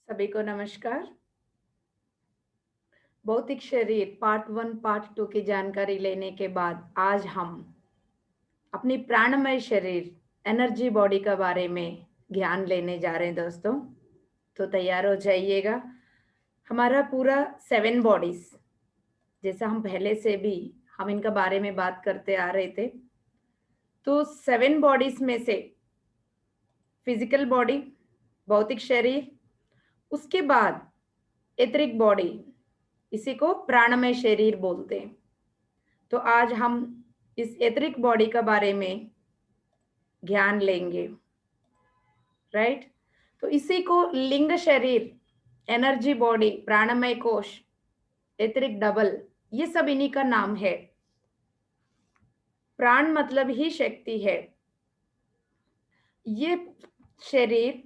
सभी को नमस्कार। भौतिक शरीर पार्ट 1, पार्ट 2 की जानकारी लेने के बाद आज हम अपनी प्राणमय शरीर एनर्जी बॉडी के बारे में ज्ञान लेने जा रहे हैं दोस्तों। तो तैयार हो जाइएगा। हमारा पूरा 7 बॉडीज, जैसा हम पहले से भी हम इनका बारे में बात करते आ रहे थे। तो 7 बॉडीज में से फिजिकल बॉडी, भौतिक शरीर, उसके बाद एथरिक बॉडी, इसी को प्राणमय शरीर बोलते हैं। तो आज हम इस एथरिक बॉडी के बारे में ज्ञान लेंगे, राइट। तो इसी को लिंग शरीर, एनर्जी बॉडी, प्राणमय कोश, एथरिक डबल, ये सब इन्हीं का नाम है। प्राण मतलब ही शक्ति है। ये शरीर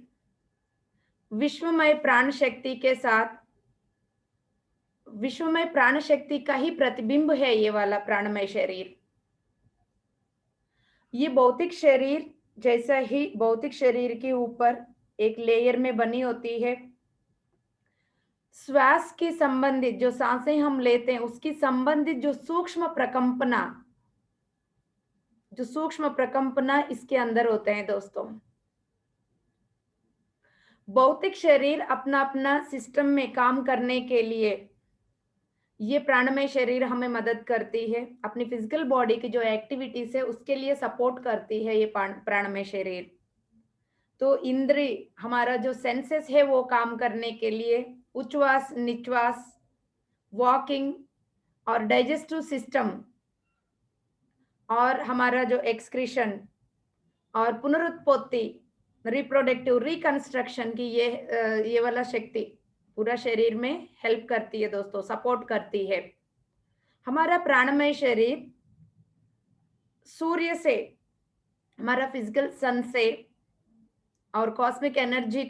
विश्वमय प्राण शक्ति के साथ, विश्वमय प्राण शक्ति का ही प्रतिबिंब है ये वाला प्राणमय शरीर। ये भौतिक शरीर जैसा ही भौतिक शरीर के ऊपर एक लेयर में बनी होती है। श्वास के संबंधित जो सांसें हम लेते हैं उसकी संबंधित जो सूक्ष्म प्रकंपना इसके अंदर होते हैं दोस्तों। भौतिक शरीर अपना अपना सिस्टम में काम करने के लिए ये प्राणमय शरीर हमें मदद करती है। अपनी फिजिकल बॉडी की जो एक्टिविटीज है उसके लिए सपोर्ट करती है ये प्राणमय शरीर। तो इंद्रिय, हमारा जो सेंसेस है वो काम करने के लिए उच्छ्वास निश्वास, वॉकिंग और डाइजेस्टिव सिस्टम, और हमारा जो एक्सक्रीशन और पुनरुत्पत्ति, रिप्रोडक्टिव रिकंस्ट्रक्शन की ये वाला शक्ति पूरा शरीर में हेल्प करती है दोस्तों, सपोर्ट करती है। हमारा प्राणमय शरीर सूर्य से, हमारा फिजिकल सन से और कॉस्मिक एनर्जी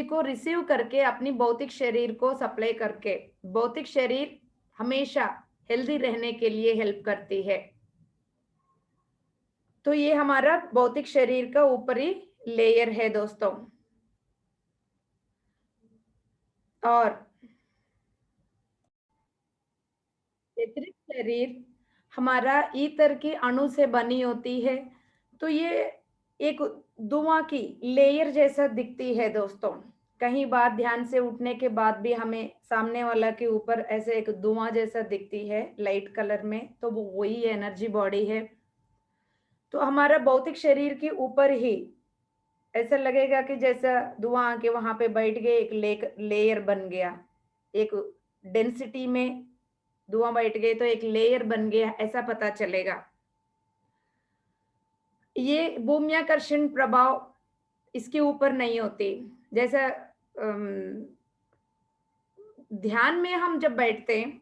को रिसीव करके अपनी भौतिक शरीर को सप्लाई करके भौतिक शरीर हमेशा हेल्दी रहने के लिए हेल्प करती है। तो ये हमारा भौतिक शरीर का ऊपरी लेयर है दोस्तों। और एथरिक शरीर हमारा ईथर की अणु से बनी होती है। तो ये एक धुआं की लेयर जैसा दिखती है दोस्तों। कहीं बार ध्यान से उठने के बाद भी हमें सामने वाला के ऊपर ऐसे एक धुआं जैसा दिखती है लाइट कलर में, तो वो वही एनर्जी बॉडी है। तो हमारा भौतिक शरीर के ऊपर ही ऐसा लगेगा कि जैसा धुआं आके वहां पे बैठ गए, एक लेयर बन गया, एक डेंसिटी में धुआं बैठ गए तो एक लेयर बन गया, ऐसा पता चलेगा। ये भूम्याकर्षण प्रभाव इसके ऊपर नहीं होती। जैसा ध्यान में हम जब बैठते हैं,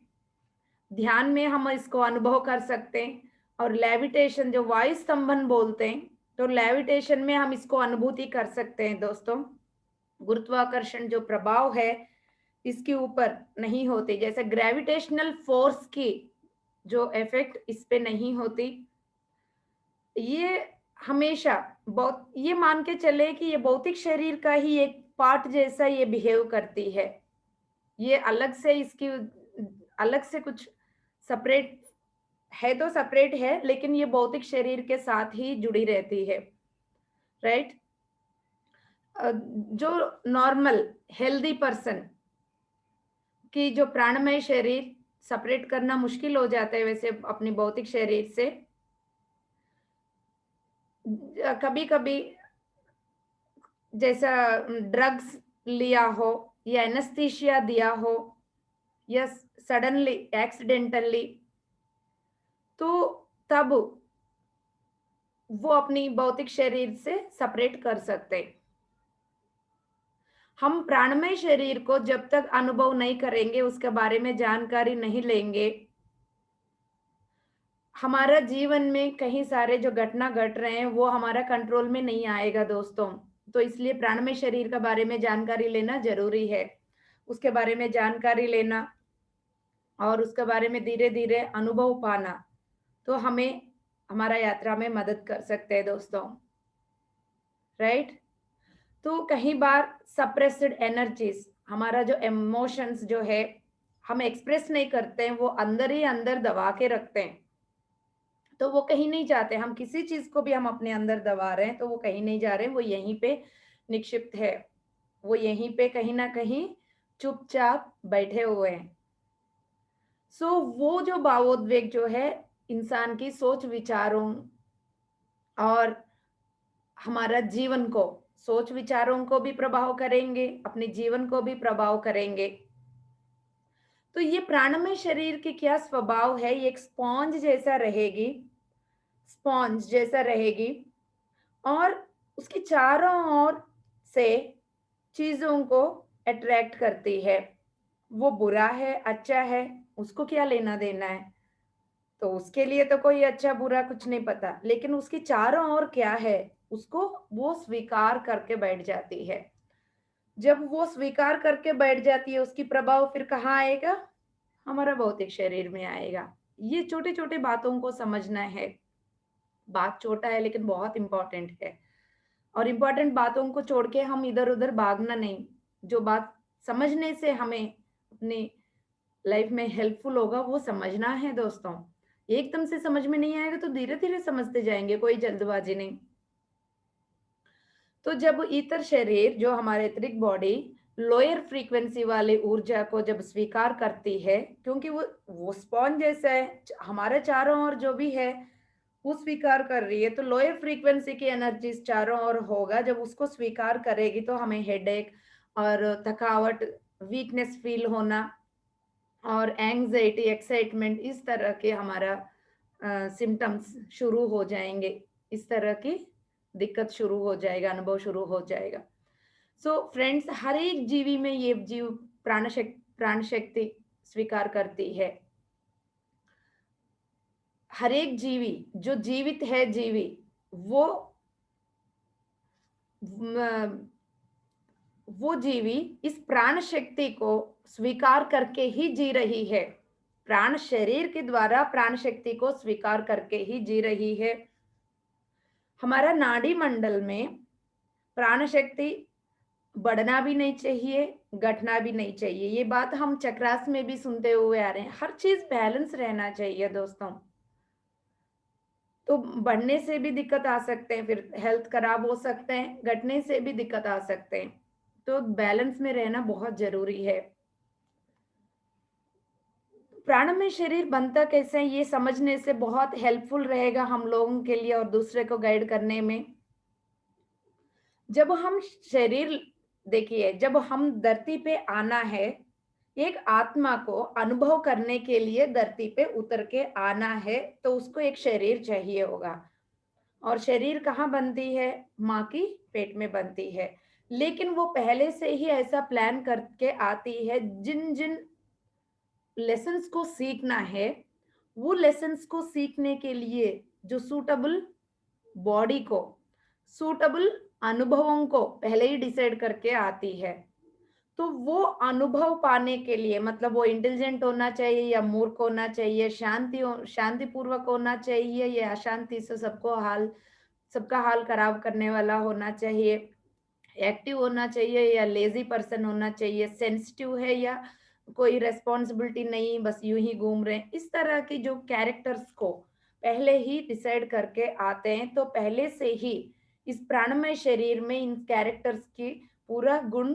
ध्यान में हम इसको अनुभव कर सकते हैं। और लेविटेशन जो वायु स्तंभन बोलते हैं, तो लेविटेशन में हम इसको अनुभूति कर सकते हैं दोस्तों। गुरुत्वाकर्षण जो प्रभाव है इसके ऊपर नहीं होते, जैसे ग्रेविटेशनल फोर्स की जो इफेक्ट इस पे नहीं होती। ये हमेशा बहुत, ये मान के चले कि ये भौतिक शरीर का ही एक पार्ट जैसा ये बिहेव करती है। ये अलग से इसकी अलग से कुछ सेपरेट है, तो सेपरेट है, लेकिन ये भौतिक शरीर के साथ ही जुड़ी रहती है, राइट। जो नॉर्मल हेल्दी पर्सन की जो प्राणमय शरीर सेपरेट करना मुश्किल हो जाता है वैसे अपनी भौतिक शरीर से। कभी कभी जैसा ड्रग्स लिया हो या एनेस्थीसिया दिया हो या सडनली एक्सीडेंटली, तो तब वो अपनी भौतिक शरीर से सेपरेट कर सकते। हम प्राणमय शरीर को जब तक अनुभव नहीं करेंगे, उसके बारे में जानकारी नहीं लेंगे, हमारा जीवन में कई सारे जो घटना घट रहे हैं वो हमारा कंट्रोल में नहीं आएगा दोस्तों। तो इसलिए प्राणमय शरीर के बारे में जानकारी लेना जरूरी है। उसके बारे में जानकारी लेना और उसके बारे में धीरे धीरे अनुभव पाना, तो हमें हमारा यात्रा में मदद कर सकते हैं दोस्तों, राइट। तो कई बार सप्रेस्ड एनर्जीज, हमारा जो इमोशंस जो है हम एक्सप्रेस नहीं करते हैं, वो अंदर ही अंदर दबा के रखते हैं, तो वो कहीं नहीं जाते। हम किसी चीज को भी हम अपने अंदर दबा रहे हैं तो वो कहीं नहीं जा रहे हैं, वो यहीं पे निक्षिप्त है, वो यहीं पे कहीं ना कहीं चुपचाप बैठे हुए हैं। सो वो जो भावोद्वेग जो है इंसान की सोच विचारों और हमारा जीवन को, सोच विचारों को भी प्रभाव करेंगे, अपने जीवन को भी प्रभाव करेंगे। तो ये प्राणमय शरीर की क्या स्वभाव है, ये एक स्पॉन्ज जैसा रहेगी, स्पॉन्ज जैसा रहेगी, और उसके चारों ओर से चीजों को अट्रैक्ट करती है। वो बुरा है अच्छा है उसको क्या लेना देना है, तो उसके लिए तो कोई अच्छा बुरा कुछ नहीं पता, लेकिन उसके चारों ओर क्या है उसको वो स्वीकार करके बैठ जाती है। जब वो स्वीकार करके बैठ जाती है उसकी प्रभाव फिर कहाँ आएगा, हमारा भौतिक शरीर में आएगा। ये छोटे छोटे बातों को समझना है, बात छोटा है लेकिन बहुत इंपॉर्टेंट है, और इम्पोर्टेंट बातों को छोड़ के हम इधर-उधर भागना नहीं। जो बात समझने से हमें अपनी लाइफ में हेल्पफुल होगा वो समझना है दोस्तों। एकदम से समझ में नहीं आएगा तो धीरे-धीरे समझते जाएँगे, कोई जल्दबाजी नहीं। तो जब ईथर शरीर जो हमारे एथरिक बॉडी लोअर फ्रीक्वेंसी वाली ऊर्जा को जब स्वीकार करती है, क्योंकि वो स्पॉन्ज जैसा है, हमारे चारों ओर जो भी है वो स्वीकार कर रही है, तो लोअर फ्रीक्वेंसी की एनर्जीज चारों ओर होगा। जब उसको स्वीकार करेगी तो हमें हेडेक और थकावट, वीकनेस फील होना और एंग्जाइटी, एक्साइटमेंट, इस तरह के हमारा सिम्टम्स शुरू हो जाएंगे। इस तरह की दिक्कत शुरू हो जाएगा, अनुभव शुरू हो जाएगा। सो फ्रेंड्स, हर एक जीवी में ये जीव प्राण शक्ति स्वीकार करती है। हर एक जीवी जो जीवित है, जीवी वो वो जीवी इस प्राण शक्ति को स्वीकार करके ही जी रही है। प्राण शरीर के द्वारा प्राण शक्ति को स्वीकार करके ही जी रही है। हमारा नाड़ी मंडल में प्राण शक्ति बढ़ना भी नहीं चाहिए, घटना भी नहीं चाहिए। ये बात हम चक्रास में भी सुनते हुए आ रहे हैं। हर चीज बैलेंस रहना चाहिए दोस्तों। तो बढ़ने से भी दिक्कत आ सकते हैं, फिर हेल्थ खराब हो सकते हैं, घटने से भी दिक्कत आ सकते हैं। तो बैलेंस में रहना बहुत जरूरी है। प्राणमय शरीर बनता कैसे है ये समझने से बहुत हेल्पफुल रहेगा हम लोगों के लिए और दूसरे को गाइड करने में। जब हम शरीर, देखिए जब हम धरती पे आना है, एक आत्मा को अनुभव करने के लिए धरती पे उतर के आना है, तो उसको एक शरीर चाहिए होगा। और शरीर कहाँ बनती है, माँ की पेट में बनती है। लेकिन वो पहले से ही ऐसा प्लान करके आती है, जिन जिन लेसन्स को सीखना है, वो लेसन्स को सीखने के लिए जो सूटेबल बॉडी को, सूटेबल अनुभवों को पहले ही डिसाइड करके आती है। तो वो अनुभव पाने के लिए, मतलब वो इंटेलिजेंट होना चाहिए या मूर्ख होना चाहिए, शांतिपूर्वक होना चाहिए या अशांति से सबका हाल खराब करने वाला होना चाहिए, एक्टिव होना चाहिए या लेजी पर्सन होना चाहिए, सेंसिटिव है या कोई रेस्पॉन्सिबिलिटी नहीं, बस यूं ही घूम रहे हैं, इस तरह की जो कैरेक्टर्स को पहले ही डिसाइड करके आते हैं। तो पहले से ही इस प्राणमय शरीर में इन कैरेक्टर्स की पूरा गुण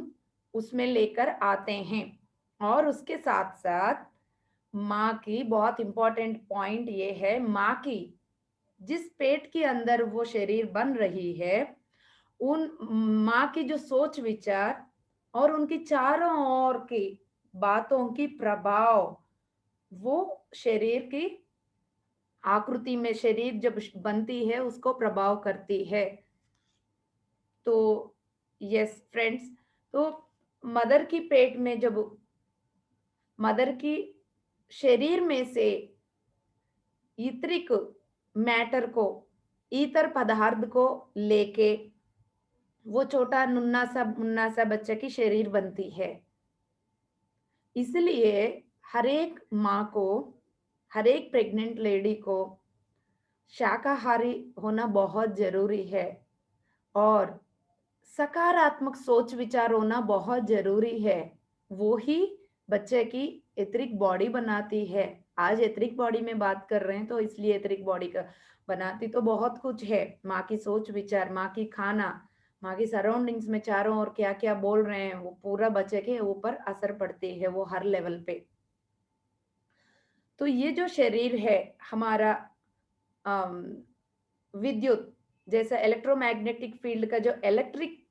उसमें लेकर आते हैं। और उसके साथ साथ माँ की बहुत इंपॉर्टेंट पॉइंट ये है, माँ की जिस पेट के अंदर वो शरीर बन रही है, उन माँ की जो सोच विचार और उनकी चारों ओर की बातों की प्रभाव वो शरीर की आकृति में, शरीर जब बनती है उसको प्रभाव करती है। तो यस फ्रेंड्स, तो मदर की पेट में जब मदर की शरीर में से ईतरिक मैटर को, ईतर पदार्थ को लेके वो छोटा नुन्ना सा मुन्ना सा बच्चा की शरीर बनती है। इसलिए हर एक माँ को, हर एक प्रेग्नेंट लेडी को शाकाहारी होना बहुत जरूरी है। और सकारात्मक सोच विचार होना बहुत जरूरी है। वो ही बच्चे की एथरिक बॉडी बनाती है। आज एथरिक बॉडी में बात कर रहे हैं तो इसलिए एथरिक बॉडी का बनाती तो बहुत कुछ है। माँ की सोच विचार, माँ की खाना, माँ की सराउंडिंग्स में चारों ओर क्या क्या बोल रहे हैं, वो पूरा बच्चे के ऊपर असर पड़ती है, वो हर लेवल पे। तो ये जो शरीर है हमारा, अम, विद्युत जैसा इलेक्ट्रोमैग्नेटिक फील्ड का जो इलेक्ट्रिक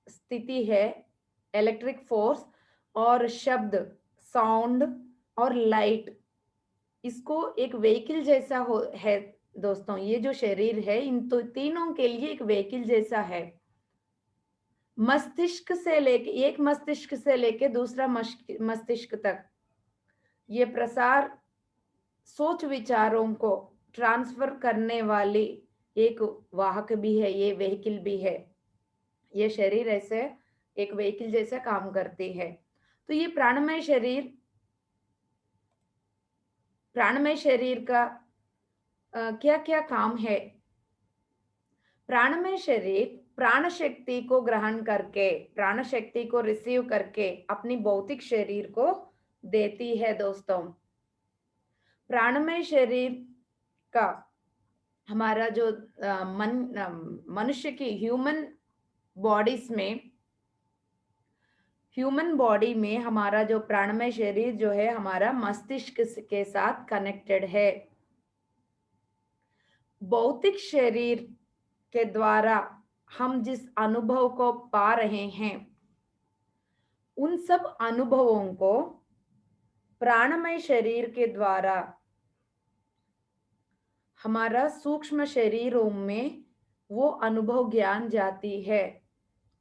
स्थिति है, इलेक्ट्रिक फोर्स और शब्द, साउंड और लाइट, इसको एक व्हीकल जैसा हो है दोस्तों। ये जो शरीर है इन तो तीनों के लिए एक व्हीकल जैसा है। एक मस्तिष्क से लेके दूसरा मस्तिष्क तक ये प्रसार सोच विचारों को ट्रांसफर करने वाली एक वाहक भी है, ये व्हीकल भी है। ये शरीर ऐसे एक व्हीकल जैसा काम करती है। तो ये प्राणमय शरीर का क्या क्या काम है। प्राणमय शरीर प्राण शक्ति को ग्रहण करके, प्राण शक्ति को रिसीव करके अपनी भौतिक शरीर को देती है दोस्तों। प्राणमय शरीर का हमारा जो मनुष्य की ह्यूमन बॉडी में हमारा जो प्राणमय शरीर जो है हमारा मस्तिष्क के साथ कनेक्टेड है। भौतिक शरीर के द्वारा हम जिस अनुभव को पा रहे हैं, उन सब अनुभवों को प्राणमय शरीर के द्वारा हमारा सूक्ष्म शरीरों में वो अनुभव ज्ञान जाती है।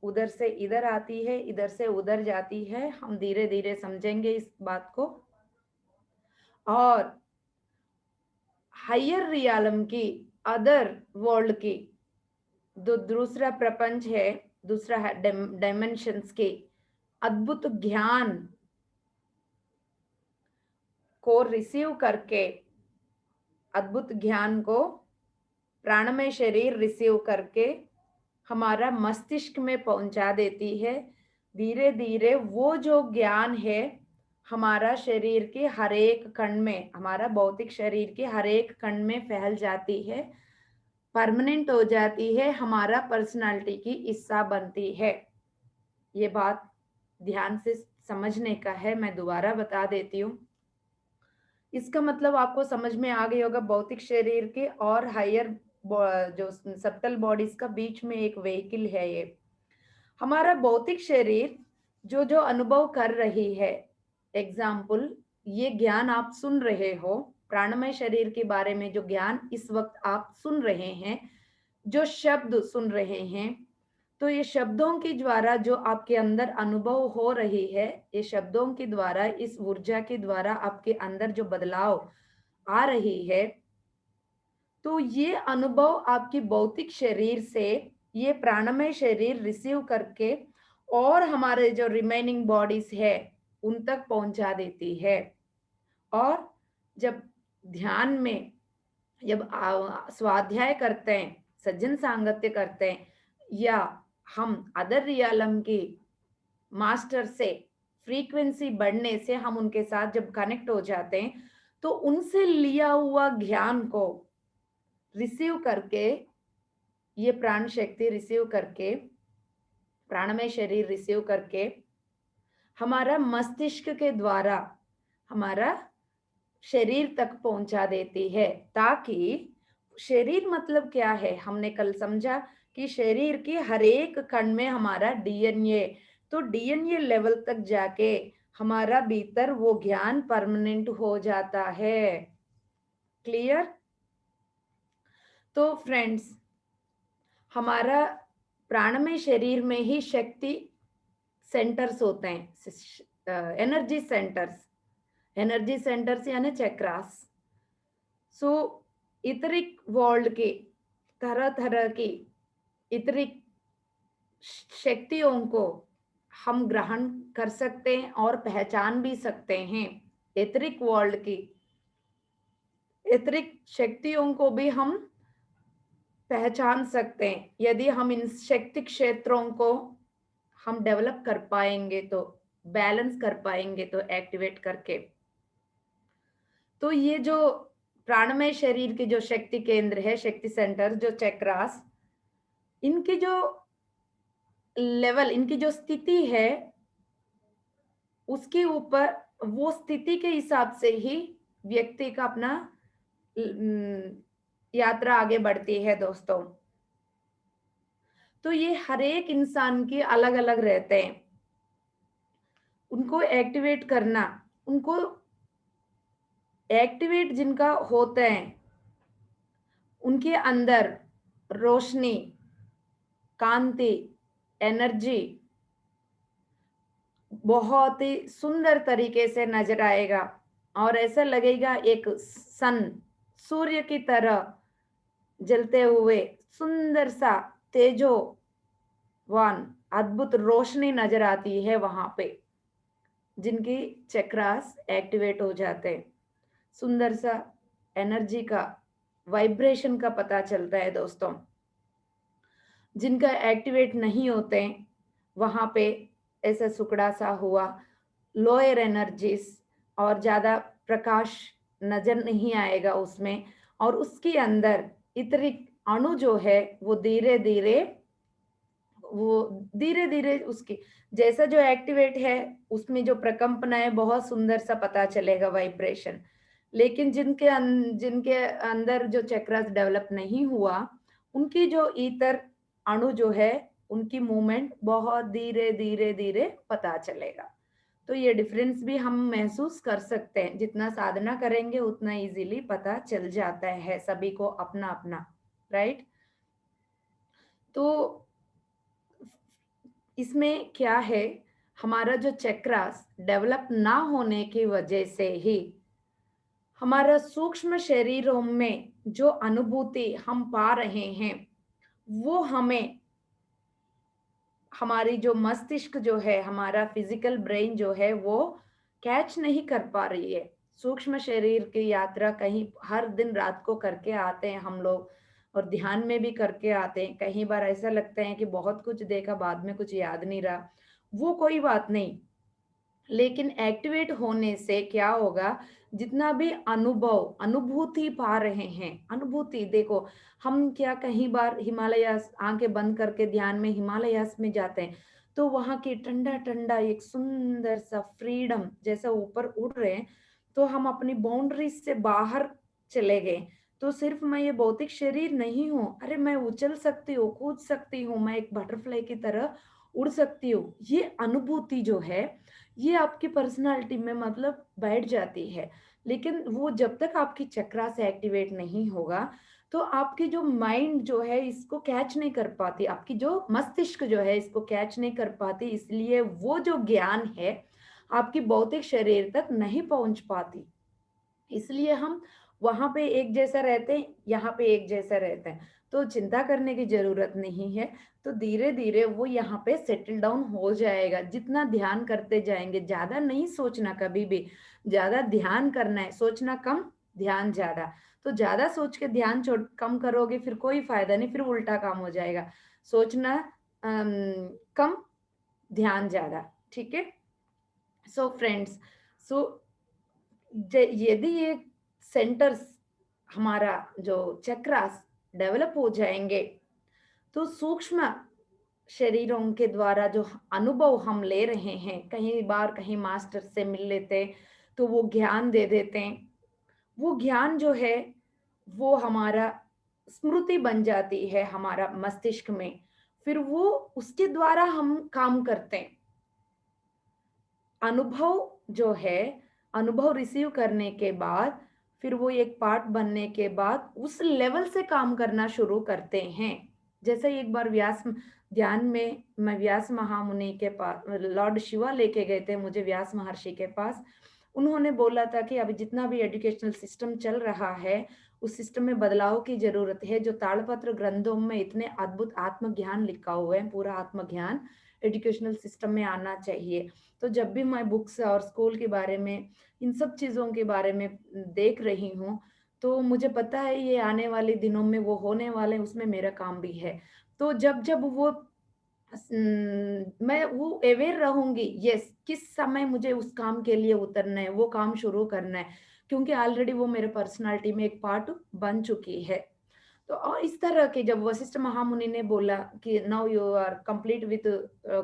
उधर से इधर आती है, इधर से उधर जाती है। हम धीरे धीरे समझेंगे इस बात को। और हायर रियालम की, अदर वर्ल्ड की, जो दूसरा प्रपंच है, दूसरा डायमेंशंस के अद्भुत ज्ञान को रिसीव करके, अद्भुत ज्ञान को प्राणमय शरीर रिसीव करके हमारा मस्तिष्क में पहुंचा देती है। धीरे धीरे वो जो ज्ञान है हमारा शरीर के हर एक कण में, हमारा भौतिक शरीर के हर एक कण में फैल जाती है, परमानेंट हो जाती है, हमारा पर्सनालिटी की हिस्सा बनती है। ये बात ध्यान से समझने का है, मैं दोबारा बता देती हूँ। इसका मतलब आपको समझ में आ गई होगा, भौतिक शरीर के और हायर जो सत्तल बॉडीज का बीच में एक व्हीकल है ये। हमारा भौतिक शरीर जो जो अनुभव कर रही है, एग्जाम्पल ये ज्ञान आप सुन रहे हो, प्राणमय शरीर के बारे में जो ज्ञान इस वक्त आप सुन रहे हैं, जो शब्द सुन रहे हैं, तो ये शब्दों के द्वारा जो आपके अंदर अनुभव हो रही है, ये शब्दों के द्वारा, इस ऊर्जा के द्वारा आपके अंदर जो बदलाव आ रही है, तो ये अनुभव आपकी भौतिक शरीर से ये प्राणमय शरीर रिसीव करके और हमारे जो रिमेनिंग बॉडीज है उन तक पहुंचा देती है। और जब ध्यान में जब स्वाध्याय करते हैं, सज्जन सांगत्य करते हैं, या हम अदर रियालम की मास्टर से फ्रीक्वेंसी बढ़ने से हम उनके साथ जब कनेक्ट हो जाते हैं, तो उनसे लिया हुआ ज्ञान को रिसीव करके, ये प्राण शक्ति रिसीव करके, प्राणमय शरीर रिसीव करके हमारा मस्तिष्क के द्वारा हमारा शरीर तक पहुंचा देती है। ताकि शरीर मतलब क्या है, हमने कल समझा कि शरीर के हर एक कण में हमारा डीएनए, तो डीएनए लेवल तक जाके हमारा भीतर वो ज्ञान परमानेंट हो जाता है। क्लियर? तो फ्रेंड्स, हमारा प्राणमय शरीर में ही शक्ति सेंटर्स होते हैं, एनर्जी सेंटर्स यानी चक्रास। सो इतरिक वर्ल्ड के तरह तरह की इतरिक शक्तियों को हम ग्रहण कर सकते हैं और पहचान भी सकते हैं। इतरिक वर्ल्ड की इतरिक शक्तियों को भी हम पहचान सकते हैं। यदि हम इन शक्ति क्षेत्रों को हम डेवलप कर पाएँगे तो, बैलेंस कर पाएँगे तो एक्टिवेट करके। तो ये जो प्राणमय शरीर के जो शक्ति केंद्र है, शक्ति सेंटर जो चक्रास, इनकी जो लेवल, इनकी जो स्थिति है, उसके ऊपर वो स्थिति के हिसाब से ही व्यक्ति का अपना यात्रा आगे बढ़ती है दोस्तों। तो ये हर एक इंसान की अलग-अलग रहते हैं। उनको एक्टिवेट करना, उनको एक्टिवेट जिनका होते हैं, उनके अंदर रोशनी, कांति, एनर्जी बहुत ही सुंदर तरीके से नजर आएगा और ऐसा लगेगा एक सन, सूर्य की तरह जलते हुए सुंदर सा तेजोवान अद्भुत रोशनी नजर आती है वहां पे, जिनकी चक्रास एक्टिवेट हो जाते हैं। सुंदर सा एनर्जी का, वाइब्रेशन का पता चलता है दोस्तों। जिनका एक्टिवेट नहीं होते हैं, वहां पे ऐसा सुकड़ा सा हुआ लोअर एनर्जीज और ज्यादा प्रकाश नजर नहीं आएगा उसमें, और उसके अंदर इतने अणु जो है वो धीरे धीरे उसकी जैसा जो एक्टिवेट है उसमें जो प्रकंपना है बहुत सुंदर सा पता चलेगा वाइब्रेशन। लेकिन जिनके अंदर जो चक्रास डेवलप नहीं हुआ, उनकी जो ईतर अणु जो है, उनकी मूवमेंट बहुत धीरे धीरे धीरे पता चलेगा। तो ये डिफरेंस भी हम महसूस कर सकते हैं, जितना साधना करेंगे उतना इजीली पता चल जाता है सभी को अपना अपना, राइट। तो इसमें क्या है, हमारा जो चक्रास डेवलप ना होने की वजह से ही हमारा सूक्ष्म शरीरों में जो अनुभूति हम पा रहे हैं, वो हमें हमारी जो मस्तिष्क जो है, हमारा फिजिकल ब्रेन जो है, वो कैच नहीं कर पा रही है। सूक्ष्म शरीर की यात्रा कहीं हर दिन रात को करके आते हैं हम लोग, और ध्यान में भी करके आते हैं। कई बार ऐसा लगता है कि बहुत कुछ देखा, बाद में कुछ याद नहीं रहा, वो कोई बात नहीं। लेकिन एक्टिवेट होने से क्या होगा, जितना भी अनुभूति पा रहे हैं, अनुभूति देखो, हम क्या कहीं बार हिमालयास आंखें बंद करके ध्यान में हिमालयास में जाते हैं, तो वहां की ठंडा ठंडा एक सुंदर सा फ्रीडम जैसा ऊपर उड़ रहे हैं, तो हम अपनी बाउंड्रीज से बाहर चले गए। तो सिर्फ मैं ये भौतिक शरीर नहीं हूँ, अरे मैं उछल सकती हूँ, कूद सकती हूँ, मैं एक बटरफ्लाई की तरह उड़ सकती हूँ। ये अनुभूति जो है, ये आपकी पर्सनालिटी में मतलब बैठ जाती है। लेकिन वो जब तक आपकी चक्रा से एक्टिवेट नहीं होगा, तो आपकी जो माइंड जो है इसको कैच नहीं कर पाती, आपकी जो मस्तिष्क जो है इसको कैच नहीं कर पाती, इसलिए वो जो ज्ञान है आपकी भौतिक शरीर तक नहीं पहुंच पाती। इसलिए हम वहां पे एक जैसा रहते हैं, यहाँ पे एक जैसा रहते हैं, तो चिंता करने की जरूरत नहीं है। तो धीरे धीरे वो यहाँ पे सेटल डाउन हो जाएगा, जितना ध्यान करते जाएंगे। ज्यादा नहीं सोचना कभी भी, ज्यादा ध्यान करना है, सोचना कम, ध्यान ज्यादा। तो ज्यादा सोच के ध्यान कम करोगे फिर कोई फायदा नहीं, फिर उल्टा काम हो जाएगा। सोचना कम, ध्यान ज्यादा, ठीक है। सो फ्रेंड्स, सो यदि ये सेंटर्स, हमारा जो चक्रास डेवलप हो जाएंगे, तो सूक्ष्म शरीरों के द्वारा जो अनुभव हम ले रहे हैं, कहीं बार कहीं मास्टर से मिल लेते हैं तो वो ज्ञान दे देते हैं। वो ज्ञान जो है वो हमारा स्मृति बन जाती है हमारा मस्तिष्क में, फिर वो उसके द्वारा हम काम करते हैं। अनुभव जो है, अनुभव रिसीव करने के बाद फिर वो एक पार्ट बनने के बाद उस लेवल से काम करना शुरू करते हैं। जैसे एक बार व्यास ध्यान में मैं व्यास महामुनि के पास, लॉर्ड शिवा लेके गए थे मुझे व्यास महर्षि के पास। उन्होंने बोला था कि अभी जितना भी एजुकेशनल सिस्टम चल रहा है, उस सिस्टम में बदलाव की जरूरत है। जो ताड़पत्र ग्रंथों में इतने अद्भुत आत्मज्ञान लिखा हुआ है, पूरा आत्मज्ञान एजुकेशनल सिस्टम में आना चाहिए। तो जब भी मैं बुक्स और स्कूल के बारे में, इन सब चीज़ों के बारे में देख रही हूँ, तो मुझे पता है ये आने वाले दिनों में वो होने वाले हैं, उसमें मेरा काम भी है। तो जब वो मैं वो अवेयर रहूँगी, यस, किस समय मुझे उस काम के लिए उतरना है, वो काम शुरू करना है, क्योंकि ऑलरेडी वो मेरे पर्सनैलिटी में एक पार्ट बन चुकी है। तो और इस तरह के जब वशिष्ठ महामुनि ने बोला कि now you are complete with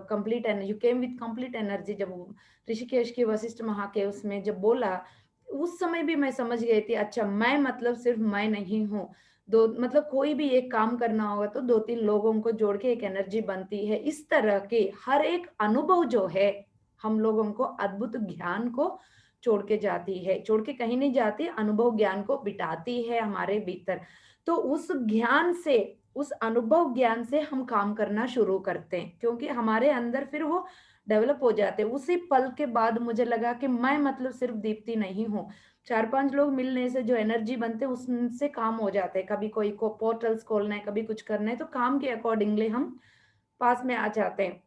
complete and you came with complete energy, जब वो ऋषिकेश के वशिष्ठ महाकेव में जब बोला, उस समय भी मैं समझ गई थी, अच्छा मैं मतलब सिर्फ मैं नहीं हूँ। दो मतलब कोई भी एक काम करना होगा तो 2-3 लोगों को जोड़ के एक एनर्जी बनती है। इस तरह के हर एक अनुभव जो है, हम लोगों को अद्भुत ज्ञान को छोड़ के जाती है, छोड़ के कहीं नहीं जाती, अनुभव ज्ञान को बिठाती है हमारे भीतर। तो उस ज्ञान से, उस अनुभव ज्ञान से हम काम करना शुरू करते हैं, क्योंकि हमारे अंदर फिर वो डेवलप हो जाते हैं। उसी पल के बाद मुझे लगा कि मैं मतलब सिर्फ दीप्ति नहीं हूँ। 4-5 लोग मिलने से जो एनर्जी बनते हैं उससे काम हो जाते हैं। कभी कोई को पोर्टल्स खोलना है, कभी कुछ करना है, तो काम के अकॉर्डिंगली हम पास में आ जाते हैं।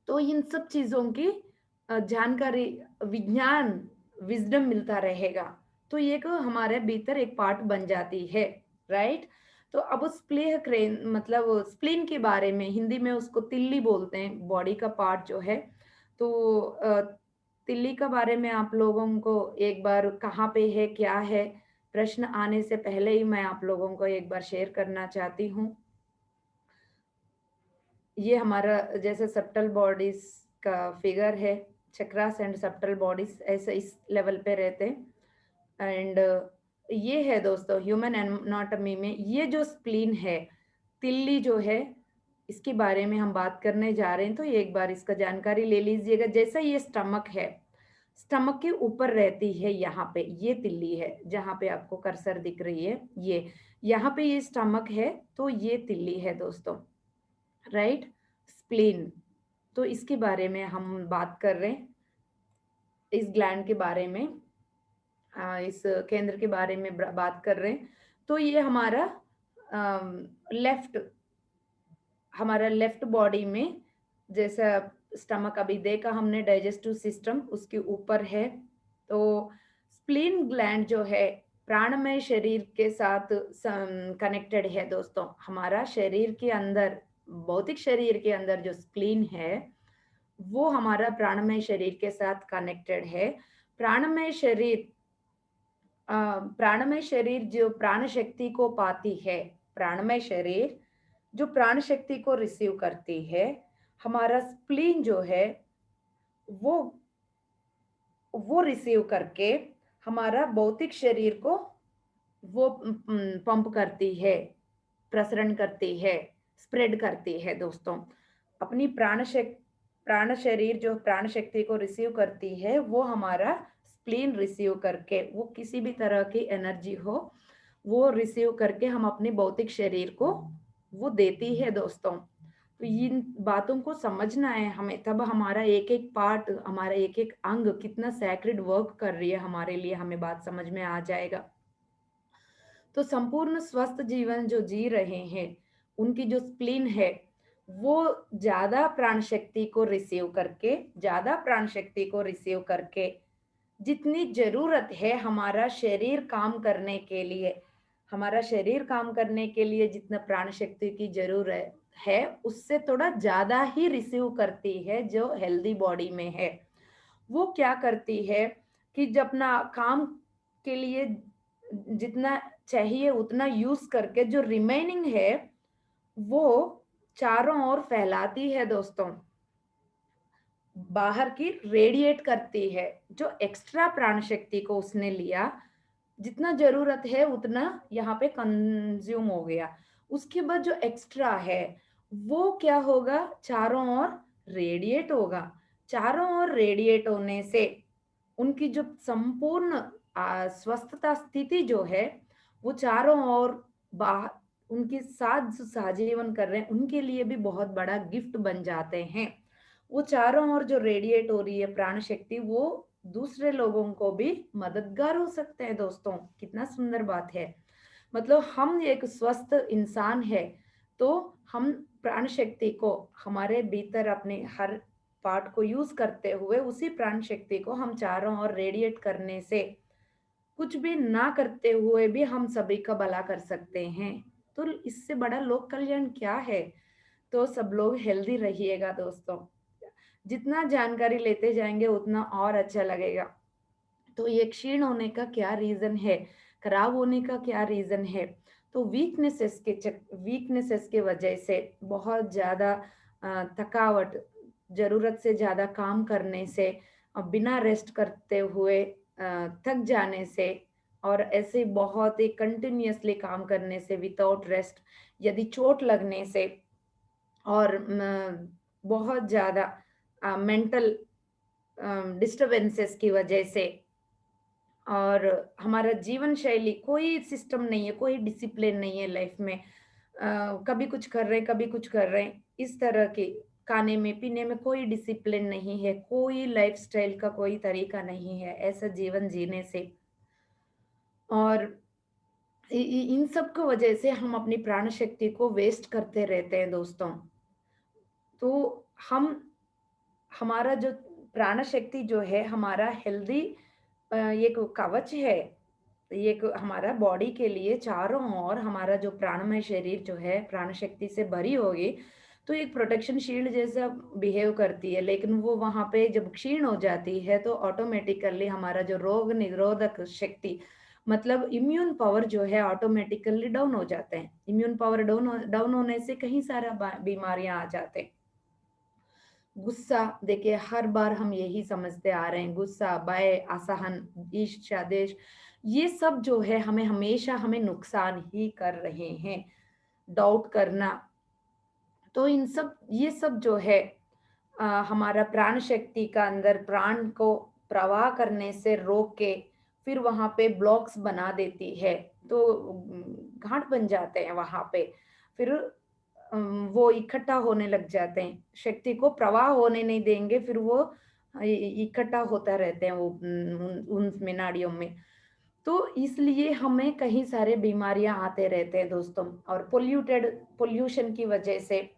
तो इन सब चीज़ों की जानकारी, विज्ञान, विज़डम मिलता रहेगा। तो ये एक हमारे भीतर एक पार्ट बन जाती है, राइट? तो अब स्प्लीह क्रेन मतलब स्प्लीन के बारे में हिंदी में उसको तिल्ली बोलते हैं, बॉडी का पार्ट जो है। तो तिल्ली के बारे में आप लोगों को एक बार कहाँ पे है, क्या है, प्रश्न आने से पहले ही मैं आप लोगों को एक बार शेयर करना चाहती हूँ। ये हमारा जैसे सब्टल बॉडीज का फिगर है, चक्रास एंड सब्टल बॉडीज ऐसे इस लेवल पे रहते हैं। एंड ये है दोस्तों ह्यूमन एनाटॉमी में ये जो स्प्लीन है, तिल्ली जो है, इसके बारे में हम बात करने जा रहे हैं। तो एक बार इसका जानकारी ले लीजिएगा। जैसा ये स्टमक है, स्टमक के ऊपर रहती है, यहाँ पे ये तिल्ली है, जहाँ पे आपको कर्सर दिख रही है, ये यहाँ पे ये स्टमक है, तो ये तिल्ली है दोस्तों, राइट? स्प्लीन, तो इसके बारे में हम बात कर रहे हैं, इस ग्लैंड के बारे में, इस केंद्र के बारे में बात कर रहे हैं। तो ये हमारा लेफ्ट, हमारा लेफ्ट बॉडी में, जैसा स्टमक अभी देखा हमने, डाइजेस्टिव सिस्टम उसके ऊपर है। तो स्प्लीन ग्लैंड जो है प्राणमय शरीर के साथ कनेक्टेड है दोस्तों। हमारा शरीर के अंदर, भौतिक शरीर के अंदर जो स्प्लीन है, वो हमारा प्राणमय शरीर के साथ कनेक्टेड है। प्राणमय शरीर प्राणमय शरीर जो प्राण शक्ति को पाती है, प्राणमय शरीर जो प्राण शक्ति को रिसीव करती है, हमारा स्प्लीन जो है वो वो रिसीव करके हमारा भौतिक शरीर को वो पंप करती है, प्रसरण करती है, स्प्रेड करती है दोस्तों। अपनी प्राण शरीर जो प्राण शक्ति को रिसीव करती है, वो हमारा स्प्लीन रिसीव करके, वो किसी भी तरह की एनर्जी हो, वो रिसीव करके हम अपने भौतिक शरीर को वो देती है दोस्तों। तो इन बातों को समझना है हमें, तब हमारा एक एक पार्ट, हमारा एक एक अंग कितना सैक्रेड वर्क कर रही है हमारे लिए, हमें बात समझ में आ जाएगा। तो संपूर्ण स्वस्थ जीवन जो जी रहे हैं, उनकी जो स्प्लीन है, वो ज्यादा प्राण शक्ति को रिसीव करके, ज्यादा प्राण शक्ति को रिसीव करके, जितनी जरूरत है हमारा शरीर काम करने के लिए, हमारा शरीर काम करने के लिए जितना प्राण शक्ति की जरूरत है, उससे थोड़ा ज्यादा ही रिसीव करती है जो हेल्दी बॉडी में है। वो क्या करती है कि जब अपना काम के लिए जितना चाहिए उतना यूज करके जो रिमेनिंग है, वो चारों ओर फैलाती है दोस्तों, बाहर की रेडिएट करती है। जो एक्स्ट्रा प्राण शक्ति को उसने लिया, जितना जरूरत है उतना यहाँ पे कंज्यूम हो गया, उसके बाद जो एक्स्ट्रा है वो क्या होगा, चारों ओर रेडिएट होगा। चारों ओर रेडिएट होने से उनकी जो संपूर्ण स्वस्थता स्थिति जो है, वो चारों ओर बाहर उनके साथ जो सहजीवन कर रहे हैं उनके लिए भी बहुत बड़ा गिफ्ट बन जाते हैं। वो चारों ओर जो रेडिएट हो रही है प्राण शक्ति, वो दूसरे लोगों को भी मददगार हो सकते हैं दोस्तों। कितना सुंदर बात है। मतलब हम एक स्वस्थ इंसान है, तो हम प्राण शक्ति को हमारे भीतर अपने हर पार्ट को यूज करते हुए उसी प्राण शक्ति को हम चारों ओर रेडिएट करने से कुछ भी ना करते हुए भी हम सभी का भला कर सकते हैं। तो इससे बड़ा लोक कल्याण क्या है? तो सब लोग हेल्दी रहिएगा दोस्तों। जितना जानकारी लेते जाएँगे उतना और अच्छा लगेगा। तो ये क्षीण होने का क्या रीज़न है? खराब होने का क्या रीज़न है? तो वीकनेसेस के वजह से बहुत ज़्यादा थकावट, ज़रूरत से ज़्यादा काम करने से बिना रेस्ट करते हुए थक जाने से और ऐसे बहुत ही कंटिन्यूअसली काम करने से विदाउट रेस्ट, यदि चोट लगने से और बहुत ज़्यादा मेंटल डिस्टर्बेंसेस की वजह से और हमारा जीवन शैली कोई सिस्टम नहीं है, कोई डिसिप्लिन नहीं है लाइफ में। कभी कुछ कर रहे हैं, कभी कुछ कर रहे हैं। इस तरह के खाने में, पीने में कोई डिसिप्लिन नहीं है, कोई लाइफ़स्टाइल का कोई तरीका नहीं है, ऐसा जीवन जीने से और इ इ इन सब की वजह से हम अपनी प्राण शक्ति को वेस्ट करते रहते हैं दोस्तों। तो हम हमारा जो प्राण शक्ति जो है हमारा हेल्दी एक कवच है। एक हमारा बॉडी के लिए चारों ओर हमारा जो प्राणमय शरीर जो है प्राण शक्ति से भरी होगी, तो एक प्रोटेक्शन शील्ड जैसा बिहेव करती है। लेकिन वो वहाँ पे जब क्षीण हो जाती है तो ऑटोमेटिकली हमारा जो रोग निरोधक शक्ति मतलब इम्यून पावर जो है ऑटोमेटिकली डाउन हो जाते हैं। इम्यून पावर डाउन होने से कई सारा बीमारियां आ जाते हैं। गुस्सा देखिए हर बार हम यही समझते आ रहे हैं, गुस्सा, भय, असहन, ईर्ष्या, द्वेष ये सब जो है हमें हमेशा हमें नुकसान ही कर रहे हैं। डाउट करना, तो इन सब ये सब जो है हमारा प्राण शक्ति का अंदर प्राण को प्रवाह करने से रोक के फिर वहाँ पे ब्लॉक्स बना देती है। तो घाट बन जाते हैं वहाँ पे। फिर वो इकट्ठा होने लग जाते हैं। शक्ति को प्रवाह होने नहीं देंगे, फिर वो इकट्ठा होता रहते हैं वो उनमें नाड़ियों में। तो इसलिए हमें कई सारे बीमारियां आते रहते हैं दोस्तों और पोल्यूशन की वजह से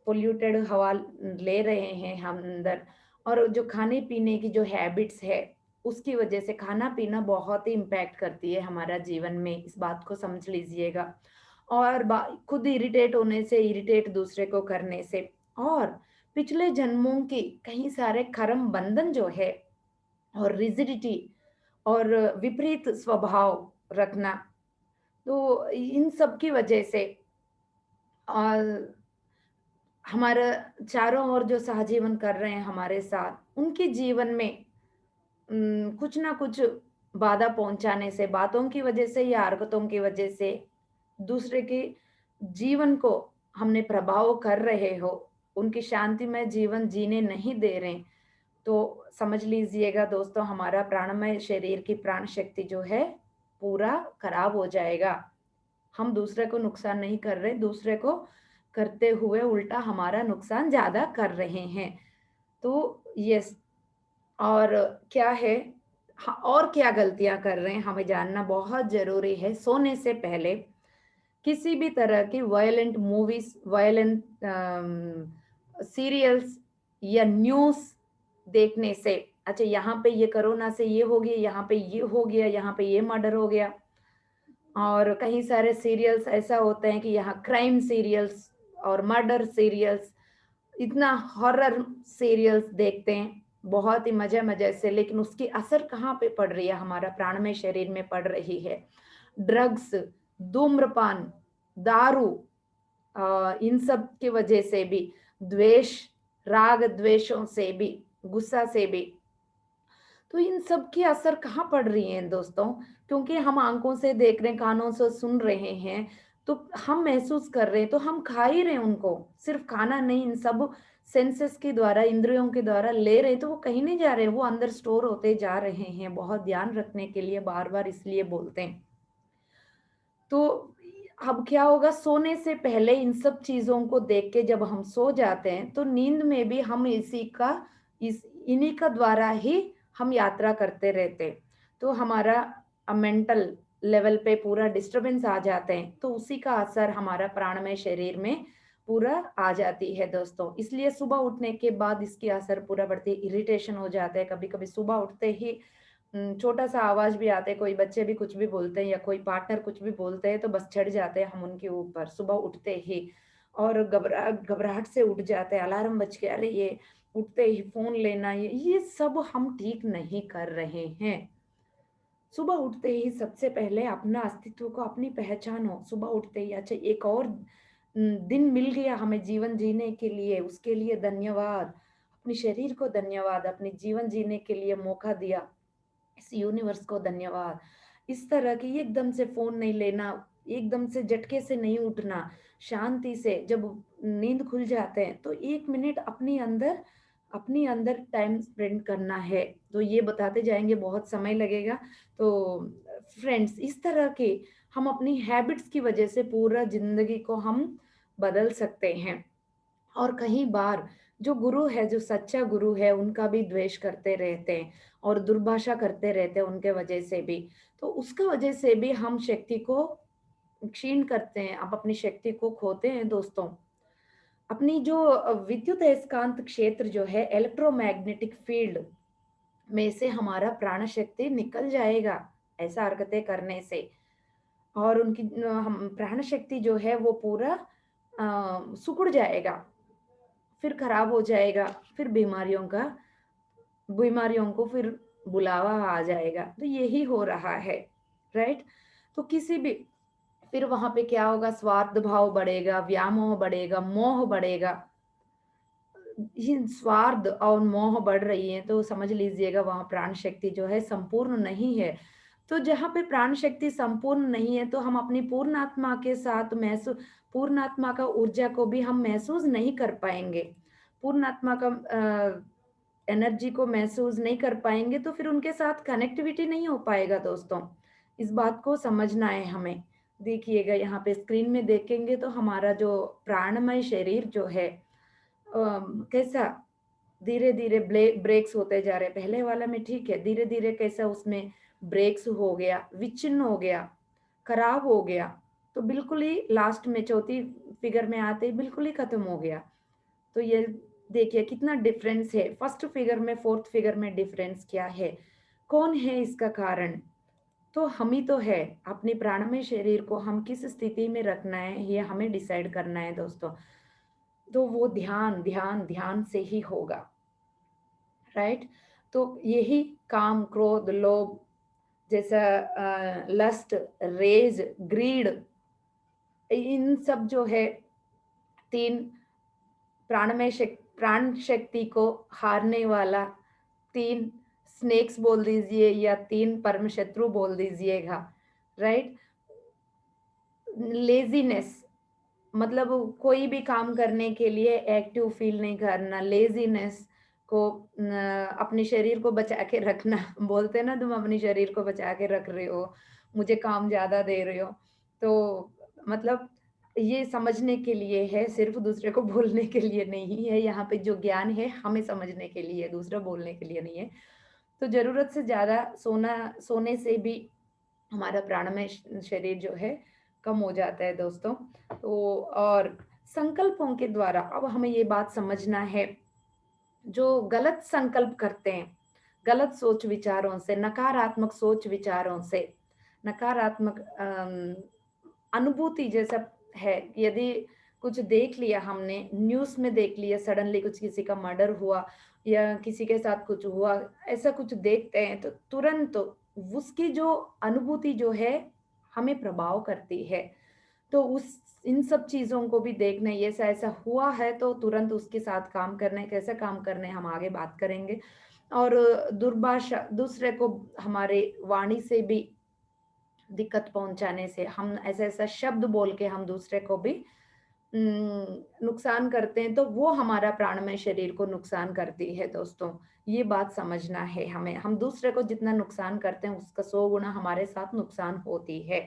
पोल्यूटेड हवा ले रहे हैं हम अंदर और जो खाने पीने की जो हैबिट्स है उसकी वजह से खाना पीना बहुत ही इम्पैक्ट करती है हमारा जीवन में, इस बात को समझ लीजिएगा। और खुद इरिटेट होने से इरिटेट दूसरे को करने से और पिछले जन्मों की कई सारे कर्म बंधन जो है और रिजिडिटी और विपरीत स्वभाव रखना, तो इन सब की वजह से हमारा चारों ओर जो सहजीवन कर रहे हैं हमारे साथ, उनके जीवन में कुछ ना कुछ बाधा पहुँचाने से, बातों की वजह से या हरकतों की वजह से दूसरे के जीवन को हमने प्रभाव कर रहे हो, उनकी शांतिमय जीवन जीने नहीं दे रहे, तो समझ लीजिएगा दोस्तों हमारा प्राणमय शरीर की प्राण शक्ति जो है पूरा खराब हो जाएगा। हम दूसरे को नुकसान नहीं कर रहे, दूसरे को करते हुए उल्टा हमारा नुकसान ज़्यादा कर रहे हैं। तो यस और क्या है और क्या गलतियाँ कर रहे हैं हमें जानना बहुत ज़रूरी है। सोने से पहले किसी भी तरह की वायलेंट मूवीज़, वायलेंट सीरियल्स या न्यूज़ देखने से अच्छा यहाँ पे ये कोरोना से ये हो गया, यहाँ पे ये हो गया, यहाँ पे ये मर्डर हो गया और कई सारे सीरियल्स ऐसा होते हैं कि यहाँ क्राइम सीरियल्स और मर्डर सीरियल्स, इतना हॉरर सीरियल्स देखते हैं, बहुत ही मज़े-मज़े से, लेकिन उसकी असर कहाँ पे पड़ रही है? हमारा प्राणमय शरीर में पड़ रही है। ड्रग्स, धूम्रपान, दारू इन सब की वजह से भी, द्वेष, राग द्वेषों से भी, गुस्सा से भी तो इन सब की असर कहाँ पड़ रही है दोस्तों? क्योंकि हम आँखों से देख रहे हैं, कानों से सुन रहे हैं, तो हम महसूस कर रहे हैं, तो हम खा ही रहे हैं उनको। सिर्फ़ खाना नहीं, इन सब सेंसेस के द्वारा, इंद्रियों के द्वारा ले रहे हैं, तो वो कहीं नहीं जा रहे हैं, वो अंदर स्टोर होते जा रहे हैं। बहुत ध्यान रखने के लिए बार-बार इसलिए बोलते हैं। तो अब क्या होगा सोने से पहले इन सब चीज़ों को देख के जब हम सो जाते हैं, तो नींद में भी हम इस इन्हीं का द्वारा ही हम यात्रा करते रहते हैं। तो हमारा मेंटल लेवल पे पूरा डिस्टर्बेंस आ जाते हैं, तो उसी का असर हमारा प्राणमय शरीर में पूरा आ जाती है दोस्तों। इसलिए सुबह उठने के बाद इसकी असर पूरा बढ़ती है, इरिटेशन हो जाता है, कभी-कभी सुबह उठते ही छोटा सा आवाज भी आते, कोई बच्चे भी कुछ भी बोलते हैं या कोई पार्टनर कुछ भी बोलते हैं तो बस चढ़ जाते हैं हम उनके ऊपर सुबह उठते ही, और घबराहट से उठ जाते हैं, अलार्म बज के अरे ये उठते ही फोन लेना, ये सब हम ठीक नहीं कर रहे हैं। सुबह उठते ही सबसे पहले अपना अस्तित्व को अपनी पहचानो। सुबह उठते ही अच्छा एक और दिन मिल गया हमें जीवन जीने के लिए, उसके लिए धन्यवाद। अपने शरीर को धन्यवाद, अपने जीवन जीने के लिए मौका दिया, इस यूनिवर्स को धन्यवाद। इस तरह की एकदम से फ़ोन नहीं लेना, एकदम से झटके से नहीं उठना, शांति से जब नींद खुल जाते हैं तो 1 मिनट अपने अंदर टाइम स्पेंड करना है। तो ये बताते जाएँगे, बहुत समय लगेगा। तो फ्रेंड्स, इस तरह के हम अपनी हैबिट्स की वजह से पूरा ज़िंदगी को हम बदल सकते हैं। और कई बार जो गुरु है, जो सच्चा गुरु है, उनका भी द्वेष करते रहते हैं और दुर्भाषा करते रहते हैं उनके वजह से भी। तो उसका वजह से भी हम शक्ति को क्षीण करते हैं, आप अपनी शक्ति को खोते हैं दोस्तों। अपनी जो विद्युत अयस्कांत क्षेत्र जो है, इलेक्ट्रोमैग्नेटिक फील्ड में से हमारा प्राण शक्ति निकल जाएगा, ऐसा हरकतें करने से। और उनकी हम प्राण शक्ति जो है वो पूरा सिकुड़ जाएगा। फिर खराब हो जाएगा, फिर बीमारियों को फिर बुलावा आ जाएगा। तो यही हो रहा है, राइट? तो किसी भी फिर वहाँ पे क्या होगा, स्वार्थ भाव बढ़ेगा, व्यामोह बढ़ेगा, मोह बढ़ेगा। ये स्वार्थ और मोह बढ़ रही है तो समझ लीजिएगा वहाँ प्राण शक्ति जो है संपूर्ण नहीं है। तो जहाँ पे प्राण शक्ति संपूर्ण नहीं है तो हम अपनी पूर्ण आत्मा के साथ पूर्ण आत्मा का ऊर्जा को भी हम महसूस नहीं कर पाएँगे। पूर्ण आत्मा का एनर्जी को महसूस नहीं कर पाएँगे तो फिर उनके साथ कनेक्टिविटी नहीं हो पाएगा दोस्तों। इस बात को समझना है हमें। देखिएगा यहाँ पे स्क्रीन में देखेंगे तो हमारा जो प्राणमय शरीर जो है कैसा धीरे-धीरे ब्रेक्स होते जा रहे हैं। पहले वाला में ठीक है, धीरे-धीरे कैसा उसमें ब्रेक्स हो गया, विच्छिन्न हो गया, खराब हो गया, तो बिल्कुल ही लास्ट में चौथी फिगर में आते ही बिल्कुल ही खत्म हो गया। तो ये देखिए कितना डिफरेंस है, फर्स्ट फिगर में, फोर्थ फिगर में डिफरेंस क्या है? कौन है इसका कारण? तो हम ही तो है। अपने प्राणमय शरीर को हम किस स्थिति में रखना है, ये हमें डिसाइड करना है दोस्तों। तो वो ध्यान, ध्यान, ध्यान से ही होगा, राइट? तो यही काम, क्रोध, लोभ जैसा लस्ट, रेज, ग्रीड, इन सब जो है 3 प्राण शक्ति को हारने वाला 3 स्नेक्स बोल दीजिए या 3 परम शत्रु बोल दीजिएगा, राइट? लेज़ीनेस मतलब कोई भी काम करने के लिए एक्टिव फील नहीं करना, लेज़ीनेस को अपने शरीर को बचा के रखना। बोलते हैं ना, तुम अपने शरीर को बचा के रख रहे हो, मुझे काम ज़्यादा दे रहे हो। तो मतलब ये समझने के लिए है, सिर्फ़ दूसरे को बोलने के लिए नहीं है। यहाँ पे जो ज्ञान है हमें समझने के लिए है, दूसरा बोलने के लिए नहीं है। तो ज़रूरत से ज़्यादा सोने से भी हमारा प्राणमय शरीर जो है कम हो जाता है दोस्तों। तो और संकल्पों के द्वारा अब हमें ये बात समझना है, जो गलत संकल्प करते हैं, गलत सोच विचारों से, नकारात्मक सोच विचारों से, नकारात्मक अनुभूति जैसा है, यदि कुछ देख लिया हमने, न्यूज़ में देख लिया, सडनली कुछ किसी का मर्डर हुआ या किसी के साथ कुछ हुआ, ऐसा कुछ देखते हैं तो तुरंत उसकी जो अनुभूति जो है हमें प्रभाव करती है। तो उस इन सब चीज़ों को भी देखना है, ये ऐसा-ऐसा हुआ है तो तुरंत उसके साथ काम करना है, कैसे काम करने हैं हम आगे बात करेंगे। और दुर्भाषा, दूसरे को हमारे वाणी से भी दिक्कत पहुँचाने से, हम ऐसा-ऐसा शब्द बोल के हम दूसरे को भी नुकसान करते हैं, तो वो हमारा प्राणमय शरीर को नुकसान करती है दोस्तों। ये बात समझना है हमें। हम दूसरे को जितना नुकसान करते हैं, उसका 100 गुना हमारे साथ नुकसान होती है।